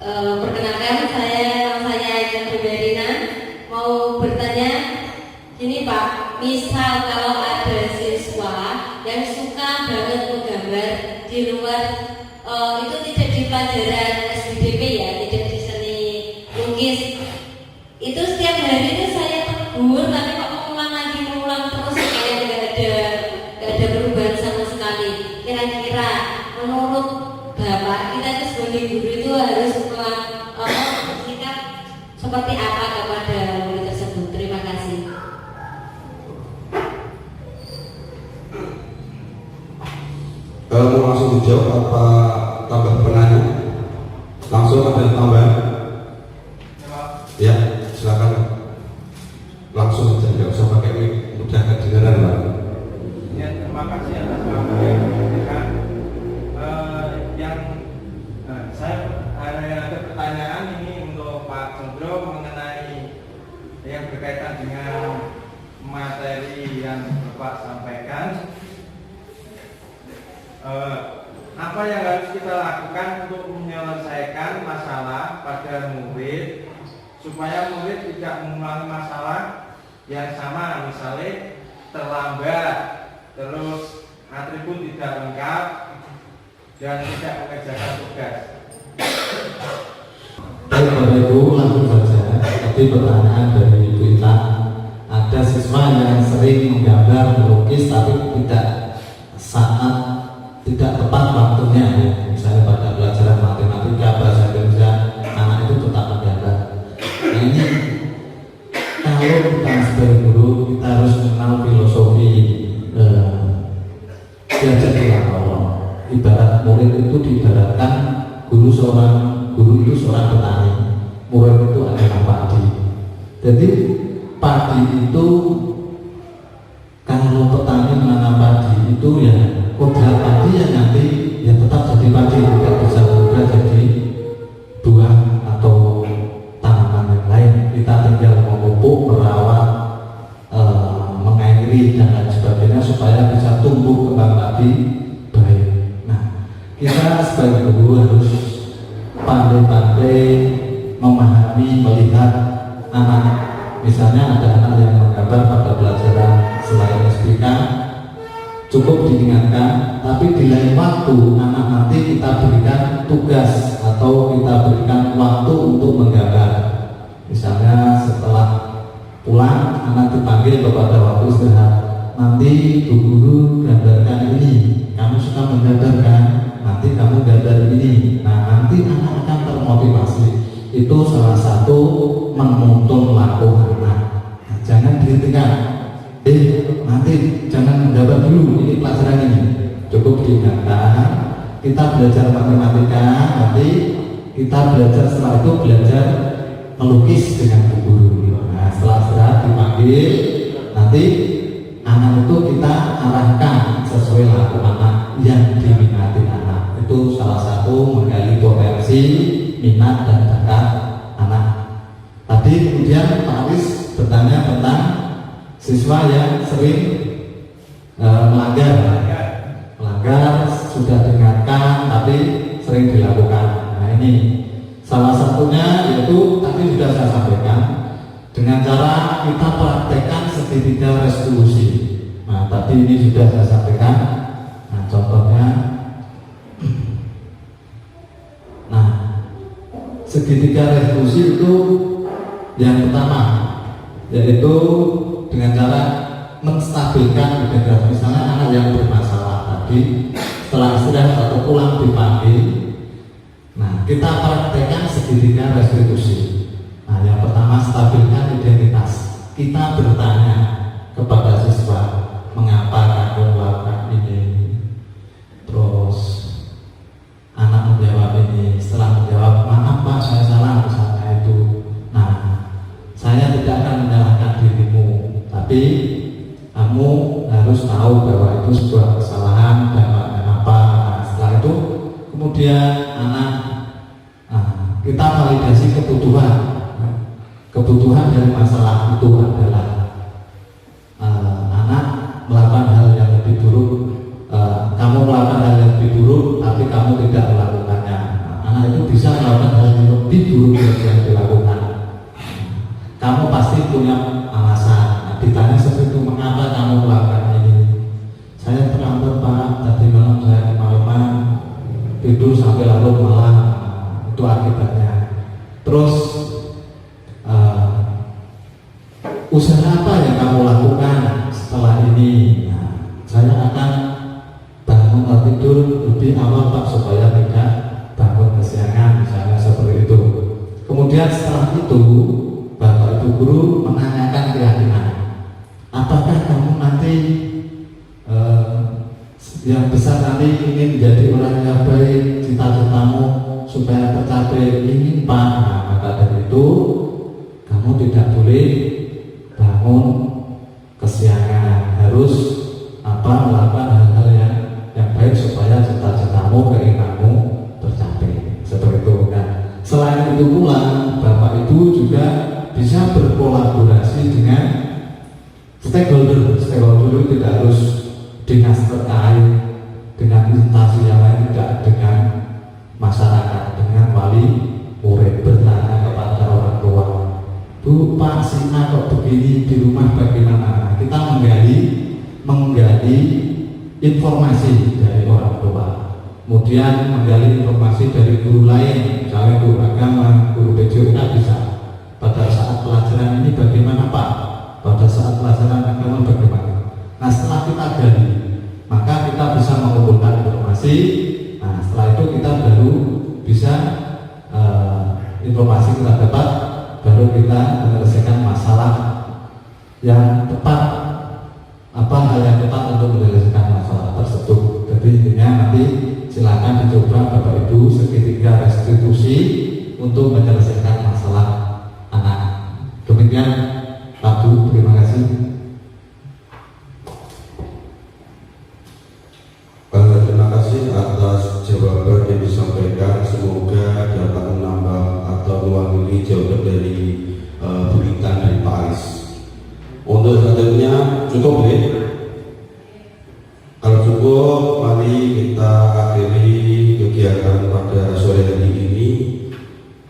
Perkenalkan saya Ida Berina mau bertanya. Ini Pak, misal kalau ada siswa yang suka banget menggambar di luar itu tidak di pelajaran SBDP ya, tidak di seni lukis, itu setiap hari itu saya tegur, tapi kok mengulang terus kayak nggak ada perubahan sama sekali. Kira-kira menurut Bapak, kita itu sebagai guru itu harus sikap seperti apa kepada murid tersebut? Terima kasih. Mau langsung dijawab apa tambah penanya? Langsung ada yang tambahan? Ya, silakan. Langsung aja, nggak usah pakai mic, mudah kedengaran Pak. Ya, terima kasih atas waktu yang diberikan. Saya ada pertanyaan ini untuk Pak Condro mengenai yang berkaitan dengan materi yang Bapak sampaikan. Apa yang harus kita lakukan untuk menyelesaikan masalah pada murid supaya murid tidak mengulangi masalah yang sama, misalnya terlambat, terus atribut tidak lengkap dan tidak mengerjakan tugas. Baik Bapak Ibu, langsung saja. Tadi pertanyaan dari Ibu Intan, ada siswa yang sering menggambar, melukis tapi tidak tepat waktunya ya. Misalnya pada pelajaran matematika, bahasa Indonesia, anak itu tetap menggambar. Nah ini kalau kita sebagai guru, kita harus mengenal filosofi belajar di lapangan. Ibarat murid itu diibaratkan guru itu seorang petani, murid itu adalah padi. Jadi padi itu kalau petani menanam padi itu ya kodrat padi yang nanti ya tetap jadi padi, tidak bisa berubah jadi buah atau tanaman yang lain. Kita tinggal memupuk, merawat, mengairi dan lain sebagainya supaya bisa tumbuh kembang padi baik. Nah, kita sebagai guru harus pandai-pandai memahami, melihat anak. Misalnya ada anak yang menggambar pada pelajaran selain SPK, cukup diingatkan, tapi di lain waktu anak nanti kita berikan tugas atau kita berikan waktu untuk menggambar. Misalnya setelah pulang anak dipanggil kepada waktu istirahat, nanti Bu Guru gambarkan ini, kamu suka menggambarkan, nanti kamu gambar ini. Nah nanti anak akan termotivasi. Itu salah satu menuntun laku anak. Nah, jangan dihentikan. Nanti jangan menggambar dulu, ini pelajaran ini. Cukup diingatkan, kita belajar matematika, nanti kita belajar setelah itu belajar melukis dengan Bu Guru. Nah, setelah istirahat dipanggil, nanti anak itu kita arahkan sesuai laku anak yang diminati anak. Itu salah satu menggali potensi, minat dan bakat anak. Tadi kemudian Pak Aris bertanya tentang siswa yang sering melanggar sudah diingatkan tapi sering dilakukan. Nah ini salah satunya yaitu tadi sudah saya sampaikan dengan cara kita praktekkan segitiga resolusi. Nah tadi ini sudah saya sampaikan. Nah contohnya, nah segitiga resolusi itu yang pertama yaitu dengan cara menstabilkan integrasi. Misalnya anak yang bermasalah tadi setelah istirahat atau pulang dipanggil, nah kita praktekkan segitiga restitusi. Nah yang pertama stabilkan identitas. Kita bertanya kepada siswa, mengapa kamu melakukan ini? Terus anak menjawab ini. Setelah menjawab, maaf Pak saya salah misalnya itu. Nah saya tidak akan menyalahkan dirimu, tapi kamu harus tahu bahwa itu sebuah kesalahan dan apa. Nah, setelah itu kemudian anak kita validasi kebutuhan dari masalah itu adalah anak melakukan hal yang lebih buruk, kamu melakukan hal yang lebih buruk tapi kamu tidak melakukannya. Anak itu bisa melakukan hal yang punya alasan. Nah, ditanya seperti itu, mengapa kamu melakukan ini? Saya terlambat Pak, tadi malam saya kemalaman tidur sampai larut malam. Itu akibatnya. Terus usaha apa yang kamu lakukan setelah ini? Nah, saya akan bangun tidur lebih awal Pak, supaya tidak bangun kesiangan, misalnya seperti itu. Kemudian setelah itu Bapak Ibu guru menanyakan keyakinan, apakah kamu nanti yang besar nanti ingin menjadi orang yang baik, cita-citamu supaya tercapai, ingin Pak? Nah, maka dari itu kamu tidak boleh bangun kesiangan, harus melakukan hal-hal yang baik supaya cita-citamu, keinginanmu tercapai, seperti itu kan. Selain itu pula Bapak Ibu juga bisa berkolaborasi dengan stakeholder tidak harus dinas terkait, dengan instansi yang lain, tidak, dengan masyarakat, dengan wali murid, bertanya kepada orang tua, Bu, Pak, Sina kok begini di rumah bagaimana? Kita menggali informasi dari orang tua, kemudian menggali informasi dari guru lain, misalnya guru agama, guru BJK bisa. Pada saat pelajaran ini bagaimana Pak? Pada saat pelajaran agama bagaimana? Nah, setelah kita gali, maka kita bisa mengumpulkan informasi. Nah, setelah itu kita baru bisa informasi kita dapat, baru kita menyelesaikan masalah yang tepat, hal yang tepat untuk menyelesaikan masalah tersebut. Jadi intinya nanti silakan dicoba Bapak Ibu segitiga restitusi untuk menyelesaikan masalah anak. Demikian Pak Bu, terima kasih. Terima kasih atas jawaban yang disampaikan. Semoga dapat menambah atau mewakili jawaban dari beritan dari Pak Aris. Untuk selanjutnya cukup ya? Kalau cukup, mari kita akhiri kegiatan pada sore hari ini.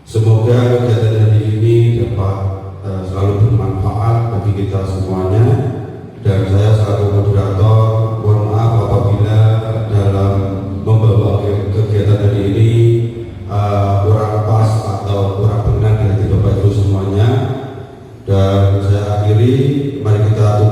Semoga kegiatan hari ini dapat selalu bermanfaat bagi kita semuanya. Dan saya selaku moderator, mohon maaf apabila dalam membawa kegiatan hari ini kurang pas atau kurang benar di hati Bapak Ibu semuanya. Dan saya akhiri, mari kita